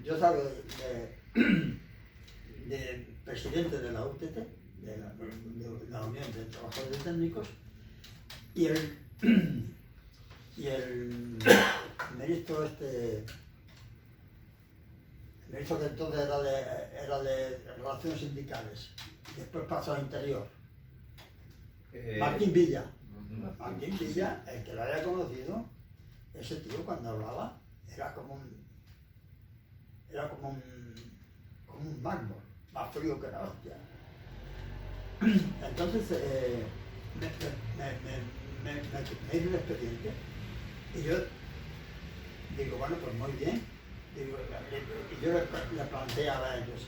[SPEAKER 2] yo salgo de presidente de la UTT, de la Unión de Trabajadores Técnicos, y el ministro el ministro que entonces era de Relaciones Sindicales, después pasó a Interior, Martín Villa. Martín Villa, el que lo haya conocido, ese tío cuando hablaba era como un mármol, más frío que la hostia. Entonces me hizo el expediente y yo digo, bueno, pues muy bien. Y yo le planteaba a ellos,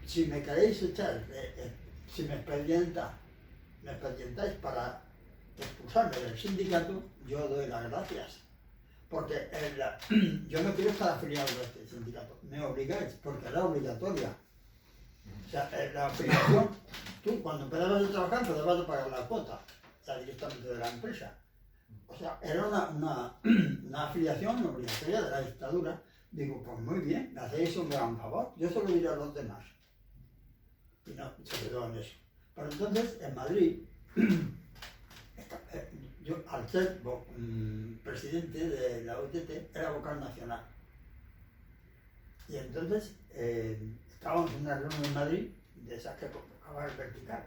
[SPEAKER 2] si me queréis echar, si me expedientáis para expulsarme del sindicato, yo doy las gracias. Porque yo no quiero estar afiliado a este sindicato, me obligáis, porque era obligatoria. O sea, la obligación, tú cuando empezabas a trabajar, empezabas a pagar la cuota, o sea, directamente de la empresa. O sea, era una afiliación obligatoria de la dictadura. Digo, pues muy bien, me hacéis un gran favor, yo se lo diré a los demás. Y no, se quedó en eso. Pero entonces, en Madrid, yo al ser presidente de la OIT era vocal nacional. Y entonces estábamos en una reunión en Madrid, de esas que convocaba el Vertical.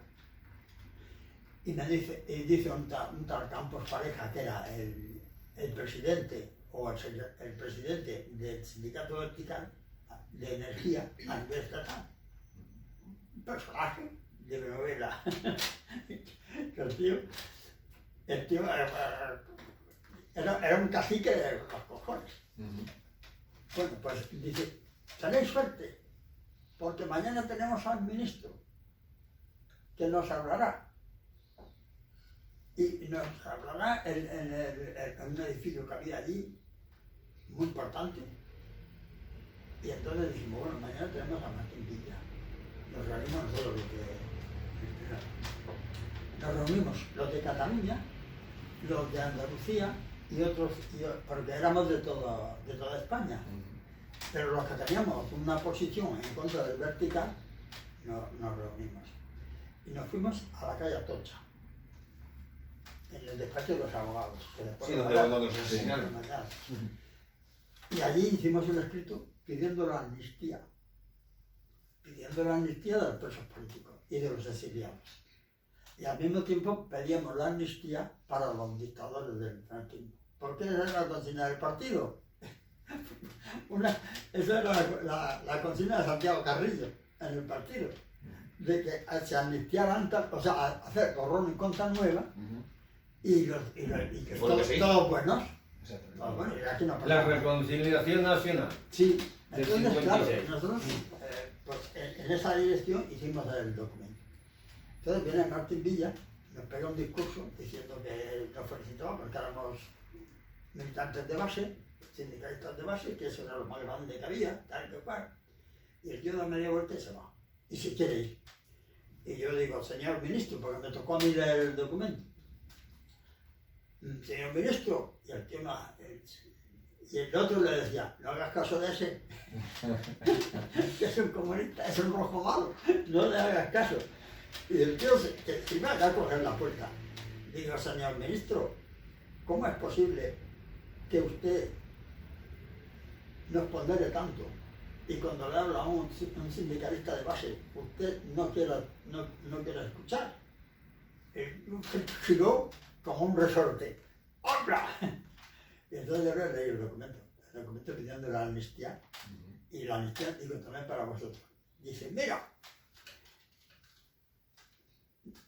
[SPEAKER 2] Y me dice un tal Campos Pareja, que era el presidente o el presidente del sindicato vertical de energía a nivel estatal. Un personaje de novela. El tío era un cacique de los cojones. Bueno, pues dice, tenéis suerte, porque mañana tenemos al ministro que nos hablará. Y nos hablará en un edificio que había allí, muy importante. Y entonces dijimos, bueno, mañana tenemos a Martín Villa. Nos reunimos nosotros nos reunimos los de Cataluña, los de Andalucía y otros, porque éramos de toda España. Pero los que teníamos una posición en contra del Vertical, nos reunimos. Y nos fuimos a la calle Atocha, en el despacho de los abogados. Que después
[SPEAKER 3] Sí, donde los asesinaron.
[SPEAKER 2] Y allí hicimos un escrito pidiendo la amnistía de los presos políticos y de los exiliados. Y al mismo tiempo pedíamos la amnistía para los dictadores del franquismo. ¿Por qué esa era la consigna del partido? Esa era la consigna de Santiago Carrillo en el partido, de que se amnistiaran, o sea, hacer borrón y cuenta nueva, y que todos buenos. Todos buenos, y aquí no pasa
[SPEAKER 4] La
[SPEAKER 2] nada.
[SPEAKER 4] reconciliación nacional.
[SPEAKER 2] Sí,
[SPEAKER 4] Del
[SPEAKER 2] entonces, claro,
[SPEAKER 4] 56.
[SPEAKER 2] nosotros pues, en esa dirección hicimos el documento. Entonces viene Martín Villa, nos pega un discurso diciendo que nos felicitaba porque éramos militantes de base, sindicalistas de base, que eso era lo más grande que había, tal que cual. Y el tío da media vuelta y se va. Y si quiere ir. Y yo digo, señor ministro, porque me tocó a mí leer el documento. Señor ministro, y el tío y el otro le decía, no hagas caso de ese, que es un comunista, es un rojo malo, no le hagas caso. Y el tío se iba a coger la puerta. Digo, señor ministro, ¿cómo es posible que usted nos pondere tanto y cuando le habla a un sindicalista de base, usted no quiera escuchar? Giró como un resorte. ¡Hola! Y entonces yo le leí el documento pidiendo la amnistía, y la amnistía, digo, también para vosotros. Dice, mira,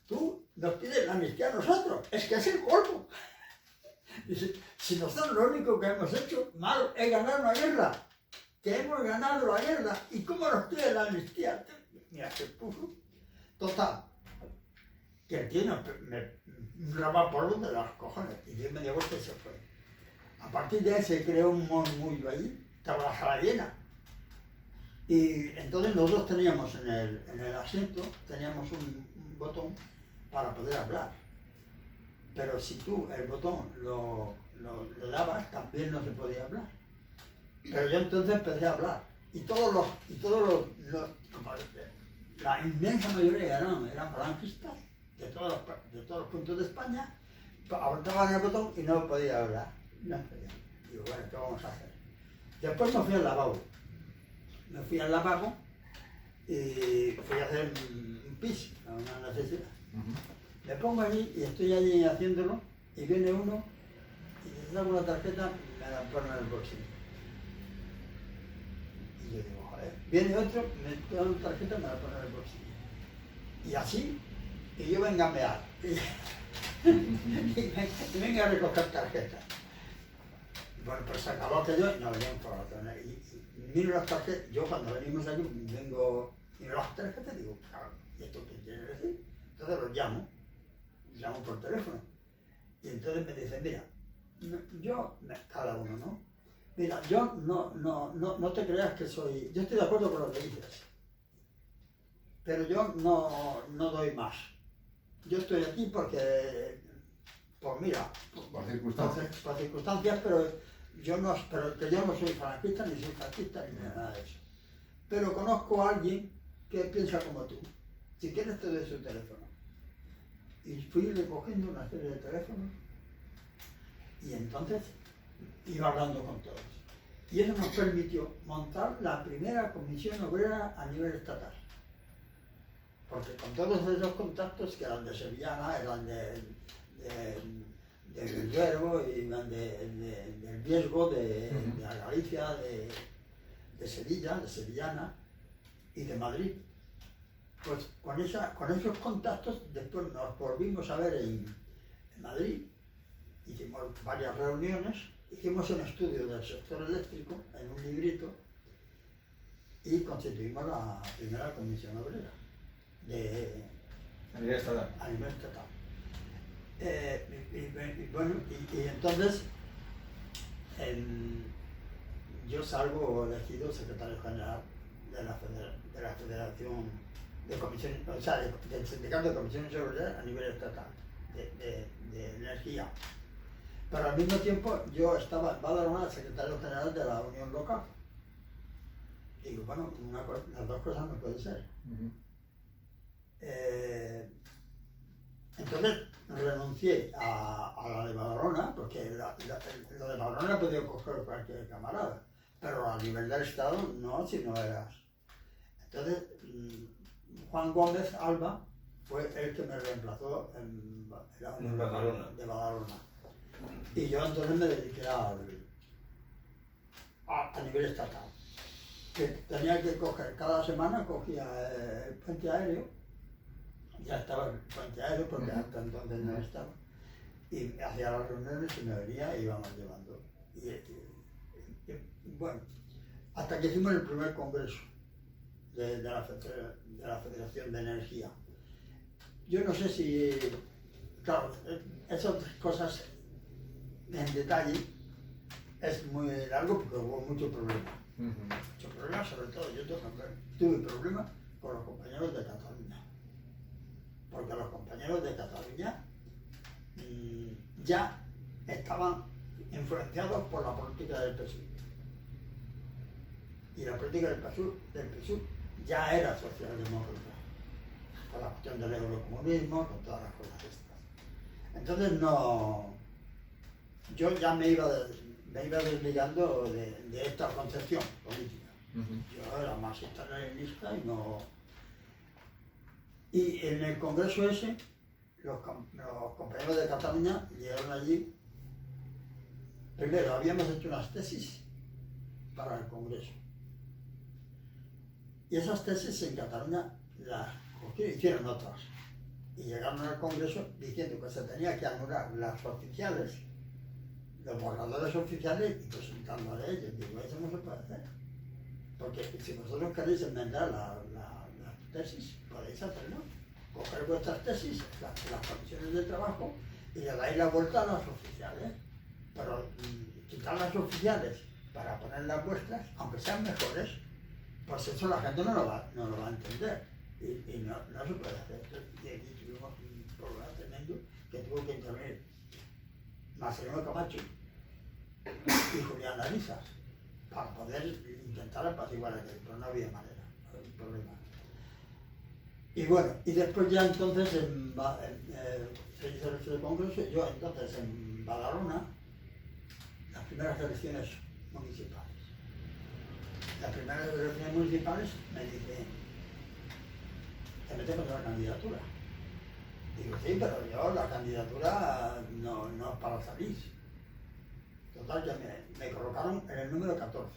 [SPEAKER 2] tú nos pides la amnistía a nosotros, es que es el colmo. Dice, si nosotros lo único que hemos hecho mal es ganar una guerra, que hemos ganado la guerra, ¿y cómo nos pide la amnistía? Mira, se puso. Total, que el tío me raba polvo de los cojones, y dio media vuelta y se fue. A partir de ahí se creó un murmullo allí, estaba la sala llena. Y entonces nosotros teníamos en el asiento, teníamos un botón para poder hablar. Pero si tú el botón lo dabas, también no se podía hablar. Pero yo entonces empecé a hablar. Y todos los la inmensa mayoría eran falangistas de todos los puntos de España, abortaban el botón y no podía hablar. No podía. Digo, bueno, ¿qué vamos a hacer? Después me fui al lavabo. Y fui a hacer un pis, una necesidad. Me pongo allí y estoy allí haciéndolo, y viene uno y le saco una tarjeta y me la pone en el bolsillo. Y yo digo, joder, viene otro, me da una tarjeta y me la pone en el bolsillo. Y así, y yo venga a mear. Y venga a recoger tarjetas. Bueno, pues se acabó aquello y nos veníamos por la zona. Y miro las tarjetas, yo cuando venimos aquí miro las tarjetas y digo, claro, ¿y esto qué quiere decir? Entonces los llamo por teléfono. Y entonces me dicen, mira, cada uno, ¿no? Mira, yo no te creas que soy, yo estoy de acuerdo con lo que dices, pero yo no doy más. Yo estoy aquí porque Pues mira,
[SPEAKER 1] Por circunstancias.
[SPEAKER 2] por circunstancias, pero que yo no soy franquista, ni soy fascista, ni nada de eso. Pero conozco a alguien que piensa como tú. Si quieres te doy su teléfono. Y fui recogiendo una serie de teléfonos y entonces iba hablando con todos. Y eso nos permitió montar la primera comisión obrera a nivel estatal. Porque con todos esos contactos, que eran de Sevillana, eran de Duero, iban del Viesgo, de Galicia, de Sevilla, de Sevillana y de Madrid. Pues con esos contactos después nos volvimos a ver en Madrid, hicimos varias reuniones, hicimos un estudio del sector eléctrico en un librito y constituimos la primera comisión obrera
[SPEAKER 3] A nivel estatal.
[SPEAKER 2] a nivel estatal. Bueno, entonces yo salgo elegido secretario general de la Federación de Comisiones, o sea, del Sindicato de Comisiones Obreras a nivel estatal, de energía. Pero al mismo tiempo yo estaba en Badalona, secretario general de la Unión Local. Digo, bueno, las dos cosas no pueden ser. Entonces renuncié a la de Badalona, porque lo de Badalona podía coger cualquier camarada, pero a nivel del Estado no, si no eras. Entonces Juan Gómez Alba fue el que me reemplazó en la Unión
[SPEAKER 4] Badalona.
[SPEAKER 2] de Badalona. Y yo entonces me dediqué a nivel estatal. Que tenía que coger, cada semana cogía el puente aéreo, ya estaba el puente aéreo porque hasta entonces no estaba, y hacía las reuniones y me venía y íbamos llevando. Y bueno, hasta que hicimos el primer congreso de la Federación de Energía. Yo no sé si, claro, esas cosas en detalle es muy largo porque hubo mucho problema. Mucho problema, sobre todo yo tuve problemas con los compañeros de Cataluña. Porque los compañeros de Cataluña ya estaban influenciados por la política del PSUV. Y la política del PSUV ya era socialdemócrata, con la cuestión del eurocomunismo, con todas las cosas estas. Entonces yo ya me iba desligando de esta concepción política. Yo era marxista-leninista y no... Y en el congreso ese, los compañeros de Cataluña llegaron allí. Primero, habíamos hecho unas tesis para el congreso. Y esas tesis en Cataluña las hicieron otras. Y llegaron al congreso diciendo que se tenía que anular las oficiales, los borradores oficiales, y presentándole a ellos. Digo, eso no se puede hacer. Porque si vosotros queréis enmendar las tesis, podéis hacerlo. Coger vuestras tesis, las comisiones de trabajo, y le dais la vuelta a las oficiales. Pero quitar las oficiales para poner las vuestras, aunque sean mejores, pues eso la gente no lo va a entender. Y no se puede hacer. Y aquí tuvimos un problema tremendo que tuvo que intervenir Marcelino Camacho y Julián Arizas para poder intentar apaciguar aquello, pero no había manera, no había problema. Y bueno, y después ya entonces se hizo el congreso, y yo entonces en Badalona, las primeras elecciones municipales. Las primeras elecciones municipales me dice, te metes con la candidatura. Digo, sí, pero yo la candidatura no es para salir. Total, que me colocaron en el número 14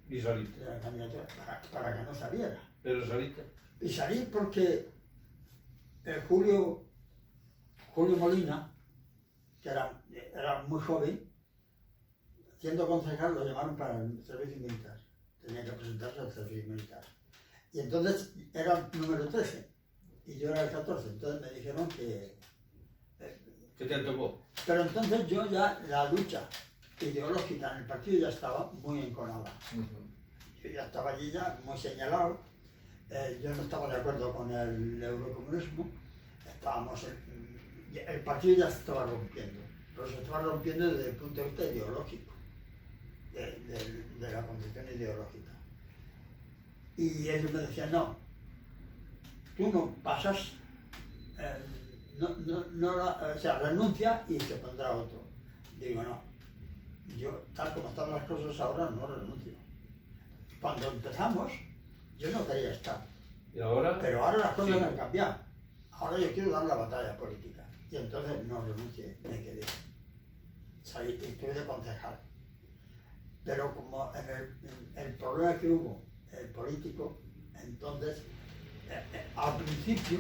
[SPEAKER 4] Y saliste.
[SPEAKER 2] de la candidatura, para que no saliera.
[SPEAKER 4] Pero saliste.
[SPEAKER 2] Y salí porque Julio Molina, que era muy joven, siendo concejal lo llamaron para el servicio militar. Tenía que presentarse al servicio militar. Y entonces era el número 13 y yo era el 14. Entonces me dijeron que...
[SPEAKER 4] ¿Qué te tocó?
[SPEAKER 2] Pero entonces yo ya, la lucha ideológica en el partido ya estaba muy enconada. Yo ya estaba allí ya muy señalado. Yo no estaba de acuerdo con el eurocomunismo. el partido ya se estaba rompiendo, pero se estaba rompiendo desde el punto de vista ideológico, de la concepción ideológica. Y ellos me decían, no, tú no pasas, o sea, renuncia y se pondrá otro. Digo, no, yo tal como están las cosas ahora no renuncio. Cuando empezamos, yo no quería estar.
[SPEAKER 4] ¿Y ahora?
[SPEAKER 2] Pero ahora las cosas
[SPEAKER 4] Sí.
[SPEAKER 2] han cambiado. Ahora yo quiero dar la batalla política. Y entonces no renuncié, me quedé. Salí, estuve de concejal. Pero como el problema que hubo, el político, entonces, al principio,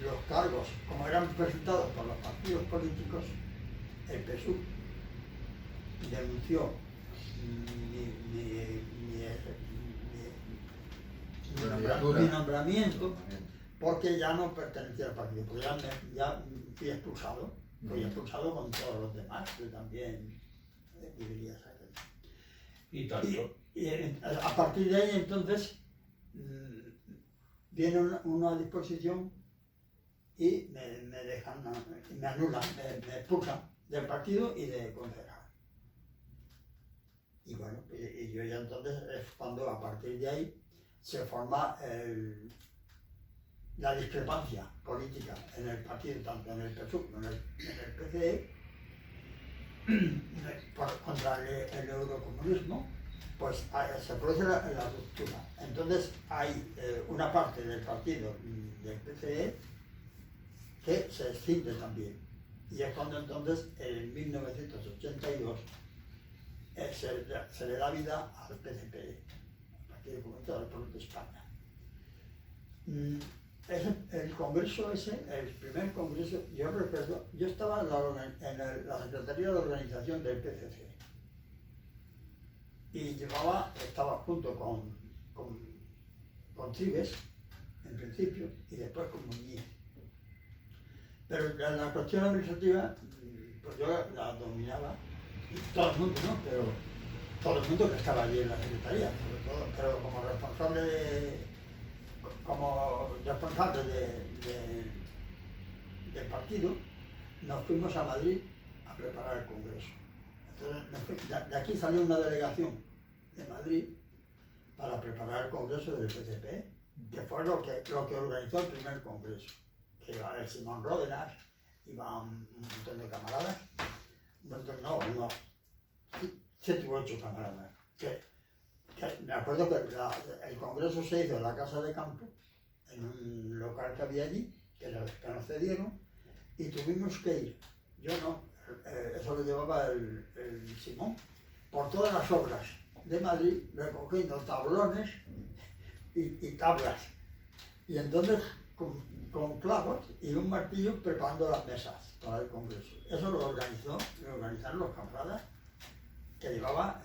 [SPEAKER 2] los cargos, como eran presentados por los partidos políticos, el PSUV denunció mi nombramiento porque ya no pertenecía al partido, porque ya fui expulsado con todos los demás, que también vivirías aquí.
[SPEAKER 4] Y tanto.
[SPEAKER 2] Y a partir de ahí entonces viene una disposición y me dejan, me anulan, me expulsan del partido y de concejal. Y bueno, y yo ya entonces es cuando a partir de ahí se forma la discrepancia política en el partido, tanto en el PSUV como en el PCE, contra el eurocomunismo, pues se produce la ruptura. Entonces hay una parte del partido del PCE que se extingue también. Y es cuando entonces, en 1982, se le da vida al PCP, el Partido Comunista del Pueblo de España. El congreso ese, el primer congreso, yo recuerdo, yo estaba en la Secretaría de Organización del PCC y estaba junto con Tribes, en principio, y después con Muñiz. Pero la cuestión administrativa, pues yo la dominaba, y todo el mundo, ¿no? Pero todo el mundo que estaba allí en la Secretaría, sobre todo, pero como responsable del partido, nos fuimos a Madrid a preparar el Congreso. Entonces, de aquí salió una delegación de Madrid para preparar el Congreso del PCP, que fue lo que organizó el primer Congreso. Que iba el Simón Ródenas, iba un montón de camaradas, unos 7 u 8 camaradas. Me acuerdo que el Congreso se hizo en la Casa de Campo, en un local que había allí, que nos cedieron, y tuvimos que ir. Yo no, eso lo llevaba el Simón, por todas las obras de Madrid, recogiendo tablones y tablas. Y entonces, con clavos y un martillo, preparando las mesas para el Congreso. Eso lo organizaron los camaradas que llevaba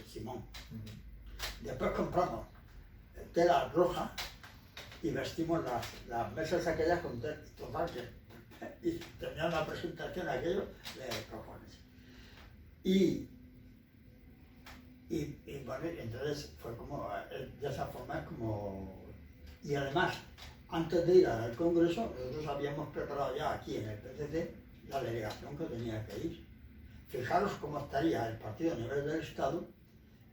[SPEAKER 2] Simón. Después compramos tela roja y vestimos las mesas aquellas con total y tenían una presentación aquello de cojones. Y bueno, entonces fue como, de esa forma es como... Y además, antes de ir al Congreso, nosotros habíamos preparado ya aquí en el PCC la delegación que tenía que ir. Fijaros cómo estaría el partido a nivel del Estado,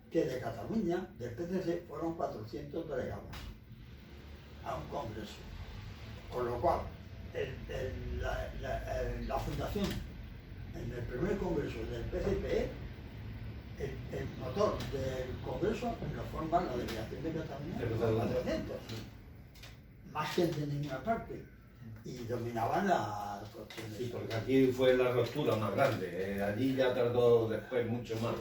[SPEAKER 2] que de Cataluña, del PCC, fueron 400 delegados a un congreso. Con lo cual, la fundación, en el primer congreso del PCP, el motor del congreso lo forma la delegación de Cataluña, con 400. Más gente en ninguna parte. Y dominaban las cuestiones.
[SPEAKER 4] Sí, porque aquí fue la ruptura más grande. Allí ya tardó después mucho más.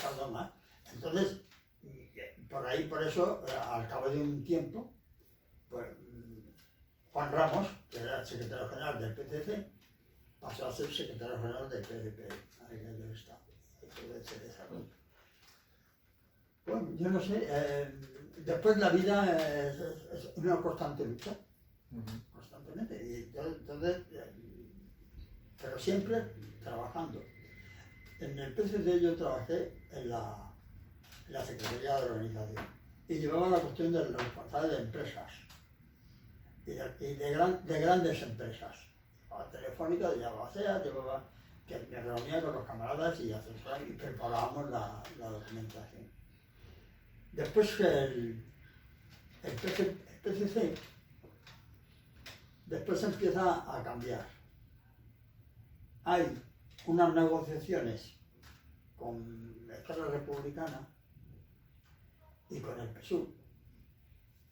[SPEAKER 2] Tardó más. Entonces, por eso, al cabo de un tiempo, pues, Juan Ramos, que era el secretario general del PCC, pasó a ser secretario general del PCP a nivel del Estado. Se desarrolló. Bueno, yo no sé, después la vida es una constante lucha, constantemente, y entonces, pero siempre trabajando. En el PCC yo trabajé en la Secretaría de Organización y llevaba la cuestión de los responsables de empresas y de grandes empresas. Llevaba telefónica, llevaba SEA, que me reunía con los camaradas y preparábamos la documentación. Después el PCC después empieza a cambiar. Hay unas negociaciones con la Esquerra Republicana y con el PSUV.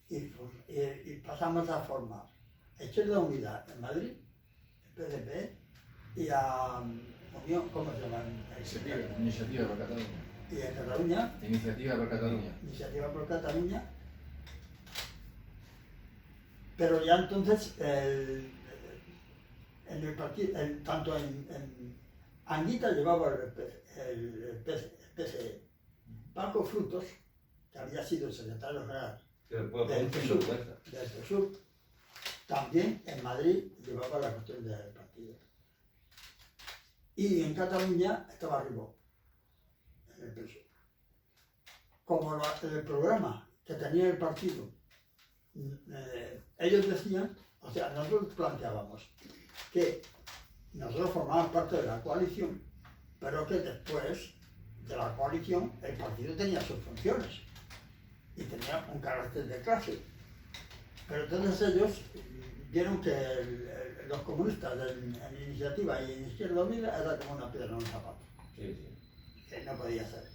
[SPEAKER 2] Y pasamos a formar Izquierda Unida en Madrid, el PDP, y a Unión, ¿cómo se llama?
[SPEAKER 1] Iniciativa per Catalunya.
[SPEAKER 2] Y en Cataluña,
[SPEAKER 1] Iniciativa per Catalunya.
[SPEAKER 2] Iniciativa por Cataluña. Pero ya entonces, en el partido, tanto en Anguita llevaba el PSE. Paco Frutos, que había sido el secretario general del PSUV, también en Madrid llevaba la cuestión del partido. Y en Cataluña estaba Ribó, en el PSUV. Como el programa que tenía el partido, ellos decían, o sea, nosotros planteábamos que nosotros formábamos parte de la coalición, pero que después de la coalición el partido tenía sus funciones y tenía un carácter de clase. Pero entonces ellos vieron que los comunistas en Iniciativa y en Izquierda Unida era como una piedra en un zapato.
[SPEAKER 4] Sí.
[SPEAKER 2] Que no podía ser.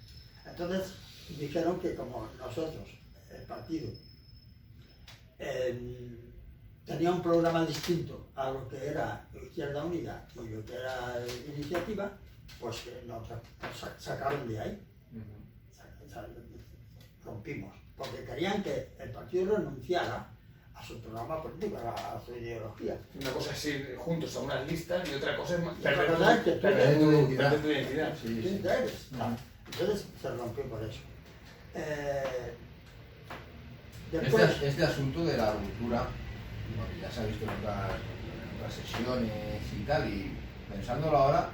[SPEAKER 2] Entonces dijeron que como nosotros, el partido, tenía un programa distinto a lo que era Izquierda Unida y lo que era Iniciativa, pues nos sacaron de ahí. Rompimos, porque querían que el partido renunciara a su programa político, a su ideología.
[SPEAKER 3] Una cosa es ir juntos a unas listas y otra cosa es
[SPEAKER 1] perder tu identidad.
[SPEAKER 2] Sí. Entonces se rompió por eso. Después,
[SPEAKER 1] Este asunto de la ruptura, bueno, ya se ha visto en otras sesiones y tal, y pensándolo ahora,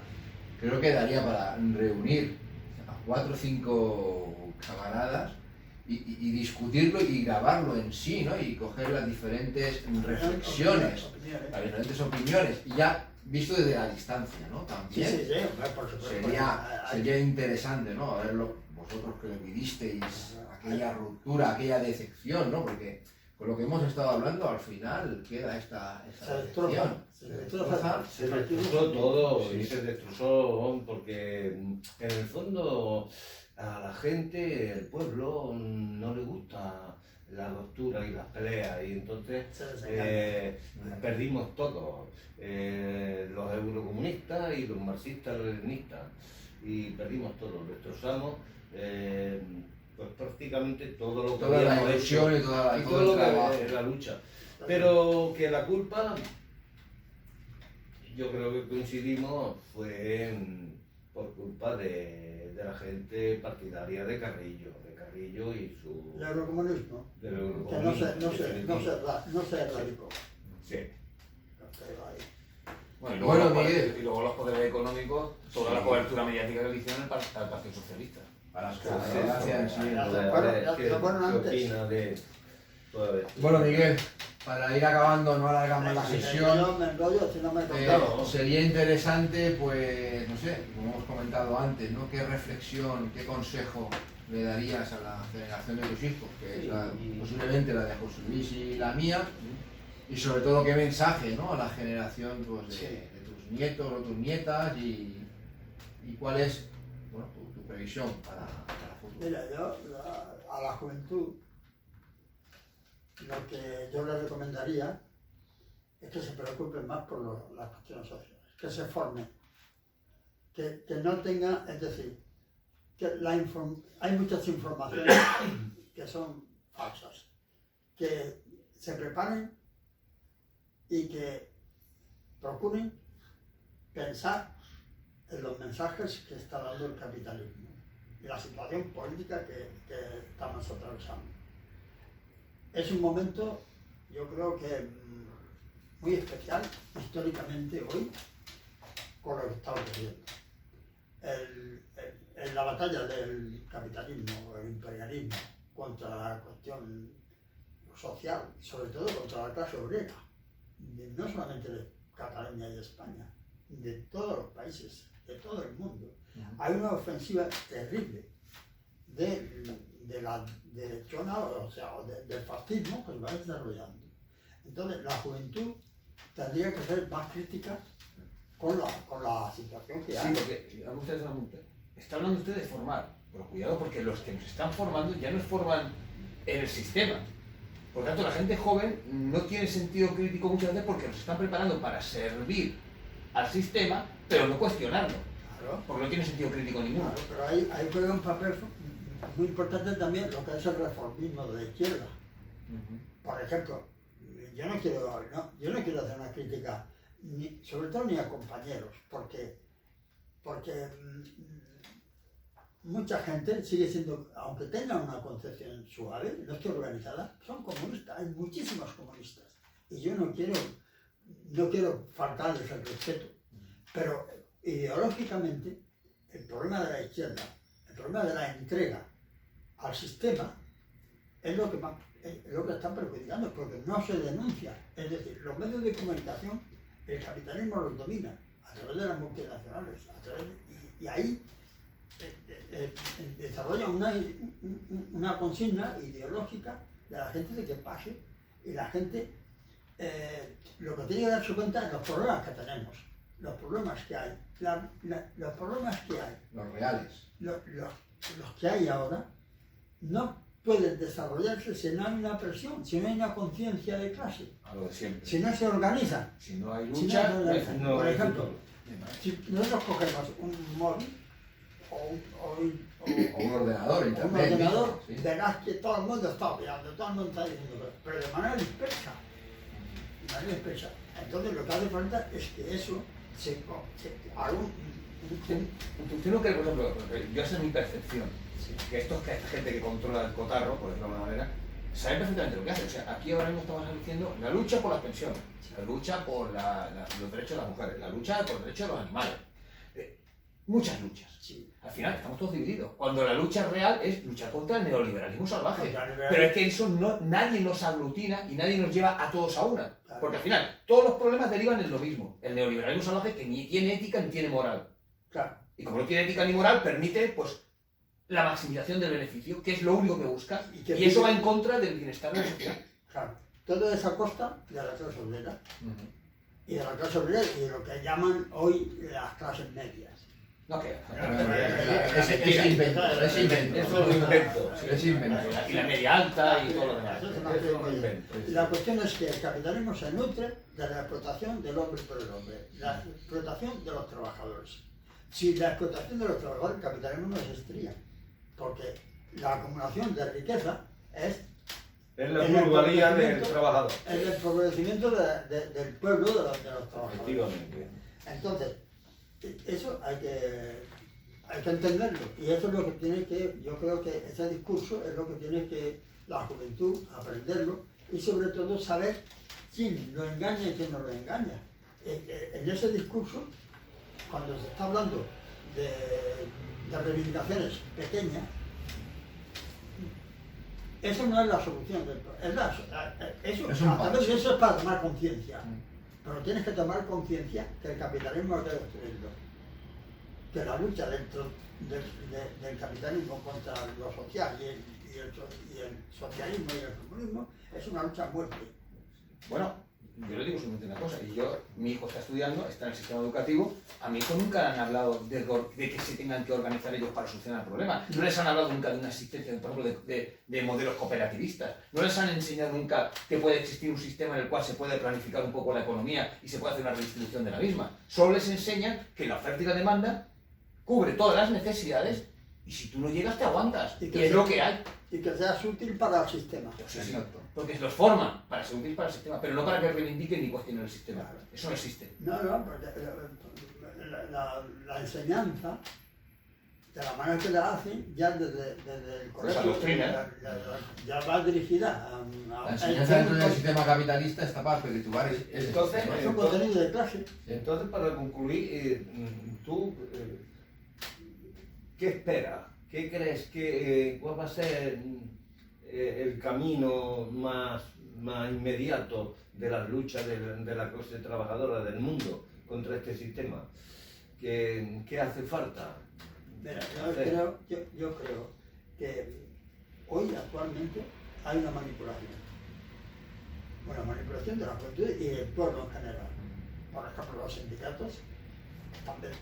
[SPEAKER 1] creo que daría para reunir a 4 o 5 camaradas y discutirlo y grabarlo en sí, ¿no? Y coger las diferentes reflexiones, las diferentes opiniones, y ya visto desde la distancia, ¿no? También
[SPEAKER 2] sí, por supuesto.
[SPEAKER 1] sería interesante, ¿no? Verlo vosotros que lo vivisteis, aquella ruptura, aquella decepción, ¿no? Porque con lo que hemos estado hablando, al final queda esta decepción.
[SPEAKER 2] Se destroza
[SPEAKER 4] todo,
[SPEAKER 1] Sí.
[SPEAKER 4] y se destrozó porque en el fondo a la gente, el pueblo, no le gusta la ruptura y las peleas, y entonces perdimos todo, los eurocomunistas y los marxistas-leninistas, y perdimos todo, destrozamos pues prácticamente todo lo que
[SPEAKER 1] Toda la
[SPEAKER 4] habíamos
[SPEAKER 1] ilusión
[SPEAKER 4] hecho,
[SPEAKER 1] y todo
[SPEAKER 4] todo
[SPEAKER 1] el
[SPEAKER 4] lo
[SPEAKER 1] trabajo.
[SPEAKER 4] que es la lucha. Pero que la culpa, yo creo que coincidimos, fue por culpa de la gente partidaria de Carrillo y su...
[SPEAKER 2] el eurocomunismo,
[SPEAKER 4] del
[SPEAKER 2] que
[SPEAKER 4] eurocomunismo,
[SPEAKER 2] no se erradicó.
[SPEAKER 4] Sí.
[SPEAKER 3] Bueno,
[SPEAKER 1] Bueno, Miguel.
[SPEAKER 3] Y luego los poderes económicos, toda la cobertura mediática que le hicieron al Partido Socialista.
[SPEAKER 1] Para las
[SPEAKER 4] Sí,
[SPEAKER 1] gracias, sí.
[SPEAKER 4] ¿Qué
[SPEAKER 2] antes.
[SPEAKER 4] opina de toda esto?
[SPEAKER 1] Bueno, Miguel, para ir acabando, no alargamos la sesión.
[SPEAKER 2] Yo me enrollo si no me contado.
[SPEAKER 1] Sería interesante, pues, no sé, como hemos comentado antes, ¿no? ¿Qué reflexión, qué consejo le darías a la generación de tus hijos, que es posiblemente la de José Luis y la mía? Y sobre todo, ¿qué mensaje, ¿no? A la generación pues, de tus nietos o tus nietas y cuál es, bueno, tu previsión para el futuro?
[SPEAKER 2] Mira, yo a la juventud lo que yo les recomendaría es que se preocupen más por las cuestiones sociales, que se formen, que no tengan, es decir, que hay muchas informaciones que son falsas, que se preparen y que procuren pensar en los mensajes que está dando el capitalismo y la situación política que estamos atravesando. Es un momento, yo creo que muy especial históricamente hoy con lo que está ocurriendo. En la batalla del capitalismo, el imperialismo, contra la cuestión social, sobre todo contra la clase obrera, no solamente Cataluña y España, de todos los países, de todo el mundo. Hay una ofensiva terrible de la derechona, o sea, del fascismo que se va desarrollando. Entonces, la juventud tendría que ser más crítica con la situación que hay.
[SPEAKER 3] Sí, porque, haga usted una pregunta. Está hablando usted de formar, pero cuidado porque los que nos están formando ya nos forman en el sistema. Por lo tanto, la gente joven no tiene sentido crítico muchas veces porque nos están preparando para servir al sistema, pero no cuestionarlo.
[SPEAKER 2] Claro.
[SPEAKER 3] Porque no tiene sentido crítico ninguno.
[SPEAKER 2] Claro, pero ahí juega un papel muy importante también lo que es el reformismo de la izquierda. Por ejemplo, yo no quiero hacer una crítica, sobre todo ni a compañeros, porque mucha gente sigue siendo, aunque tenga una concepción suave, no esté organizada, son comunistas, hay muchísimos comunistas. Y yo no quiero faltarles el respeto, pero ideológicamente el problema de la izquierda, el problema de la entrega al sistema es lo que están perjudicando, porque no se denuncia. Es decir, los medios de comunicación, el capitalismo los domina a través de las multinacionales, y ahí desarrolla una consigna ideológica de la gente de que pase, y la gente lo que tiene que darse cuenta es los problemas que tenemos, los problemas que hay, los problemas que hay,
[SPEAKER 1] Los reales.
[SPEAKER 2] los que hay ahora, no pueden desarrollarse si no hay una presión, si no hay una conciencia de clase,
[SPEAKER 3] A lo de siempre.
[SPEAKER 2] si no se organizan.
[SPEAKER 3] Si no hay
[SPEAKER 2] Si
[SPEAKER 3] lucha,
[SPEAKER 2] no se organizan.
[SPEAKER 4] no
[SPEAKER 2] Por
[SPEAKER 4] hay
[SPEAKER 2] ejemplo,
[SPEAKER 4] futuro.
[SPEAKER 2] si nosotros cogemos un móvil
[SPEAKER 1] O un ordenador,
[SPEAKER 2] un
[SPEAKER 1] internet.
[SPEAKER 2] ordenador,
[SPEAKER 1] Sí.
[SPEAKER 2] verás que todo el mundo está opinando, todo el mundo está diciendo, pero de manera dispersa. De manera dispersa. Entonces lo que hace falta es que eso se haga
[SPEAKER 3] Usted no cree, por ejemplo, yo esa es mi percepción, que esta gente que controla el cotarro, por decirlo de alguna manera, sabe perfectamente lo que hace. O sea, aquí ahora mismo estamos diciendo la lucha por las pensiones, la lucha por los derechos de las mujeres, la lucha por los derechos de los animales. Muchas luchas.
[SPEAKER 2] Sí.
[SPEAKER 3] Al final estamos todos divididos. Cuando la lucha real es luchar contra el neoliberalismo salvaje.
[SPEAKER 2] Contra el neoliberalismo.
[SPEAKER 3] Pero es que eso nadie nos aglutina y nadie nos lleva a todos a una.
[SPEAKER 2] Claro.
[SPEAKER 3] Porque al final todos los problemas derivan en lo mismo. El neoliberalismo salvaje que ni tiene ética ni tiene moral.
[SPEAKER 2] Claro.
[SPEAKER 3] Y como no tiene ética ni moral, permite pues la maximización del beneficio, que es lo único que busca. Y eso va en contra del bienestar de la sociedad.
[SPEAKER 2] Claro. Todo es a costa de la clase obrera. Y de la clase obrera y de lo que llaman hoy las clases medias.
[SPEAKER 3] No, que
[SPEAKER 1] Es invento. Es invento.
[SPEAKER 4] Eso es un invento.
[SPEAKER 1] Es invento.
[SPEAKER 3] y la media alta y todo lo demás.
[SPEAKER 2] Eso es una
[SPEAKER 4] Eso es un
[SPEAKER 2] cosa.
[SPEAKER 4] invento.
[SPEAKER 2] Y la cuestión es que el capitalismo se nutre de la explotación del hombre por el hombre, la explotación de los trabajadores. Si la explotación de los trabajadores, el capitalismo no existiría, porque la acumulación de riqueza es
[SPEAKER 4] Es la plusvalía del trabajador.
[SPEAKER 2] el empobrecimiento del pueblo, de los trabajadores.
[SPEAKER 4] Efectivamente.
[SPEAKER 2] Entonces, eso hay que entenderlo, y eso es lo que tiene que, yo creo que ese discurso es lo que tiene que la juventud aprenderlo, y sobre todo saber quién lo engaña y quién no lo engaña. En ese discurso, cuando se está hablando de reivindicaciones pequeñas, eso no es la solución del problema. Eso,
[SPEAKER 1] Es un
[SPEAKER 2] a través
[SPEAKER 1] paso.
[SPEAKER 2] de eso es para tomar conciencia. Pero tienes que tomar conciencia que el capitalismo hay que destruirlo. Que la lucha dentro del capitalismo contra lo social y el socialismo y el comunismo es una lucha a muerte.
[SPEAKER 3] Bueno, yo le digo solamente una cosa, mi hijo está estudiando, está en el sistema educativo, a mi hijo nunca le han hablado de que se tengan que organizar ellos para solucionar el problema, no les han hablado nunca de una existencia, por ejemplo, de modelos cooperativistas, no les han enseñado nunca que puede existir un sistema en el cual se puede planificar un poco la economía y se puede hacer una redistribución de la misma, solo les enseñan que la oferta y la demanda cubre todas las necesidades y si tú no llegas te aguantas, y es lo que hay.
[SPEAKER 2] Y que seas útil para el sistema.
[SPEAKER 3] Sí, sí, porque los forman para ser útiles para el sistema, pero no para que reivindiquen ni cuestionen el sistema.
[SPEAKER 2] Claro.
[SPEAKER 3] Eso no existe.
[SPEAKER 2] No, porque la enseñanza, de la manera que la hacen, ya desde el colegio,
[SPEAKER 3] adoctrina.
[SPEAKER 2] ya va dirigida a
[SPEAKER 1] La enseñanza dentro del sistema capitalista está para perpetuar
[SPEAKER 4] Entonces,
[SPEAKER 2] es un contenido de clase.
[SPEAKER 4] Entonces, para concluir, tú, ¿qué esperas? ¿Qué crees que cuál va a ser el camino más más inmediato de las luchas de la clase trabajadora del mundo contra este sistema. ¿Qué hace falta?
[SPEAKER 2] Mira, yo creo que hoy actualmente hay una manipulación. Una manipulación de la juventud y del pueblo en general. Por ejemplo, los sindicatos también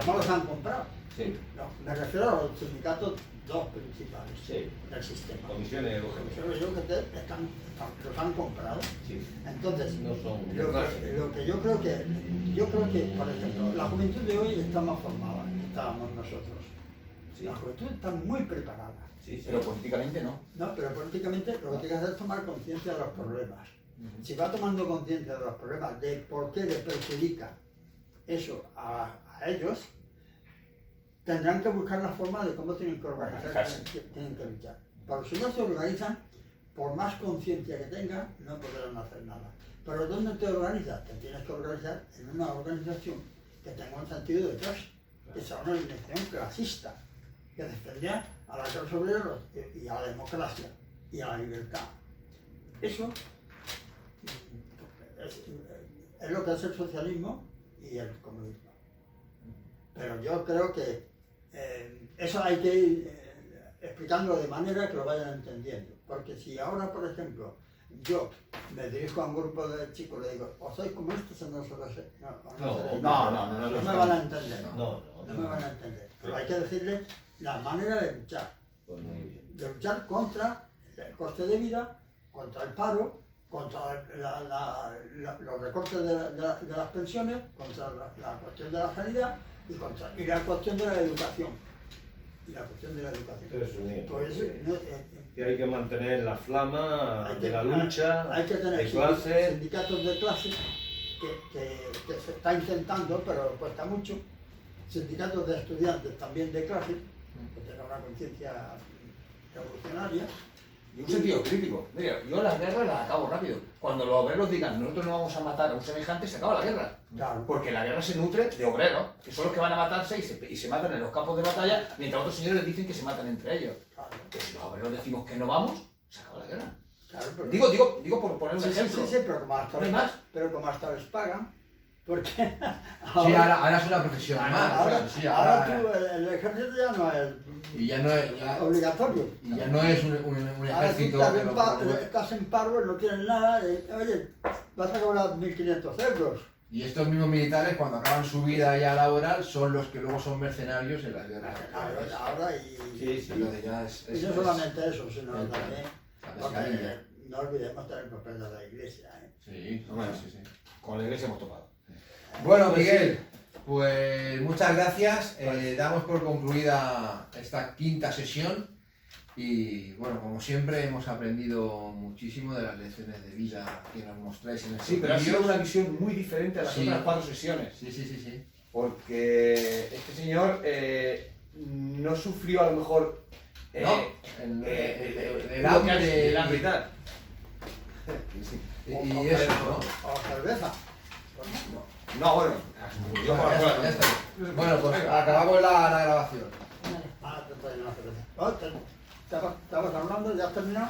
[SPEAKER 2] los han comprado.
[SPEAKER 4] Sí.
[SPEAKER 2] No, me refiero a los sindicatos dos principales
[SPEAKER 4] Sí.
[SPEAKER 2] del sistema.
[SPEAKER 4] Comisiones
[SPEAKER 2] Los han comprado.
[SPEAKER 4] Sí.
[SPEAKER 2] Entonces,
[SPEAKER 4] No son
[SPEAKER 2] lo que yo creo que, por ejemplo, la juventud de hoy está más formada que estábamos nosotros.
[SPEAKER 4] Sí.
[SPEAKER 2] La juventud está muy preparada.
[SPEAKER 4] Sí, sí.
[SPEAKER 3] Pero políticamente no.
[SPEAKER 2] No, pero políticamente lo que tiene que hacer es tomar conciencia de los problemas. Si va tomando conciencia de los problemas, de por qué le perjudica eso a ellos, tendrán que buscar la forma de cómo tienen que organizarse, tienen que luchar. Pero si no se organizan, por más conciencia que tengan, no podrán hacer nada. Pero ¿dónde te organizas? Te tienes que organizar en una organización que tenga un sentido de clase, que sea una organización clasista, que defendía a la clase obrera y a la democracia y a la libertad. Eso es lo que es el socialismo y el comunismo. Pero yo creo que eso hay que ir explicándolo de manera que lo vayan entendiendo. Porque si ahora, por ejemplo, yo me dirijo a un grupo de chicos y le digo, o sois comunistas o no sois, no me van a entender. No me van a entender. Pero hay que decirles la manera de luchar.
[SPEAKER 4] Pues muy bien.
[SPEAKER 2] De luchar contra el coste de vida, contra el paro, contra los recortes de las pensiones, contra la cuestión de la sanidad y la cuestión de la educación.
[SPEAKER 4] Eso, bien.
[SPEAKER 2] Pues,
[SPEAKER 4] Que hay que mantener la flama de la lucha,
[SPEAKER 2] hay que tener
[SPEAKER 4] de clase.
[SPEAKER 2] sindicatos de clase que se está intentando, pero cuesta mucho. Sindicatos de estudiantes también de clase, que tengan una conciencia revolucionaria.
[SPEAKER 3] Y un sentido crítico. Mira, yo las guerras las acabo rápido. Cuando los obreros digan, nosotros no vamos a matar a un semejante, se acaba la guerra.
[SPEAKER 2] Claro.
[SPEAKER 3] Porque la guerra se nutre de obreros, que son los que van a matarse y se matan en los campos de batalla, mientras otros señores dicen que se matan entre ellos.
[SPEAKER 2] Claro.
[SPEAKER 3] Que si los obreros decimos que no vamos, se acaba la guerra.
[SPEAKER 2] Claro, pero-
[SPEAKER 3] Digo por poner un
[SPEAKER 2] Sí,
[SPEAKER 3] ejemplo.
[SPEAKER 2] sí, pero como hasta les pagan, porque
[SPEAKER 1] Sí, ahora es una profesión más.
[SPEAKER 2] ahora,
[SPEAKER 1] Sí,
[SPEAKER 2] ahora tú, el ejército ya no es
[SPEAKER 1] y ya no es,
[SPEAKER 2] obligatorio.
[SPEAKER 1] y ya no es un
[SPEAKER 2] Ahora tú
[SPEAKER 1] ejército.
[SPEAKER 2] estás en paro, no tienes nada, oye, vas a cobrar 1.500 euros.
[SPEAKER 1] Y estos mismos militares, cuando acaban su vida ya laboral, son los que luego son mercenarios en las guerras.
[SPEAKER 2] Ahora y
[SPEAKER 4] Sí,
[SPEAKER 1] Y lo de ya es,
[SPEAKER 2] no solamente eso, sino
[SPEAKER 1] el-
[SPEAKER 2] también,
[SPEAKER 1] la
[SPEAKER 2] porque
[SPEAKER 1] escalilla.
[SPEAKER 2] no olvidemos tener el papel de la iglesia.
[SPEAKER 1] Sí,
[SPEAKER 3] Bueno.
[SPEAKER 1] sí.
[SPEAKER 3] Con la iglesia hemos topado.
[SPEAKER 1] Bueno, Miguel, pues muchas gracias. Damos por concluida esta quinta sesión y bueno, como siempre hemos aprendido muchísimo de las lecciones de vida que nos mostráis en estos
[SPEAKER 3] Sí, pero ha sido
[SPEAKER 1] vídeos.
[SPEAKER 3] una visión muy diferente a las
[SPEAKER 1] Sí.
[SPEAKER 3] otras 4 sesiones.
[SPEAKER 1] Sí.
[SPEAKER 3] Porque este señor no sufrió a lo mejor
[SPEAKER 1] No, el
[SPEAKER 3] lo que
[SPEAKER 1] hambre
[SPEAKER 3] hace el hambre y tal.
[SPEAKER 1] y eso, ¿no?
[SPEAKER 2] O cerveza.
[SPEAKER 3] No, bueno, yo
[SPEAKER 1] Bueno, ya está. Bueno, pues acabamos la grabación.
[SPEAKER 2] Ah, te traigo una cerveza. Oh, estabas hablando, ya has terminado.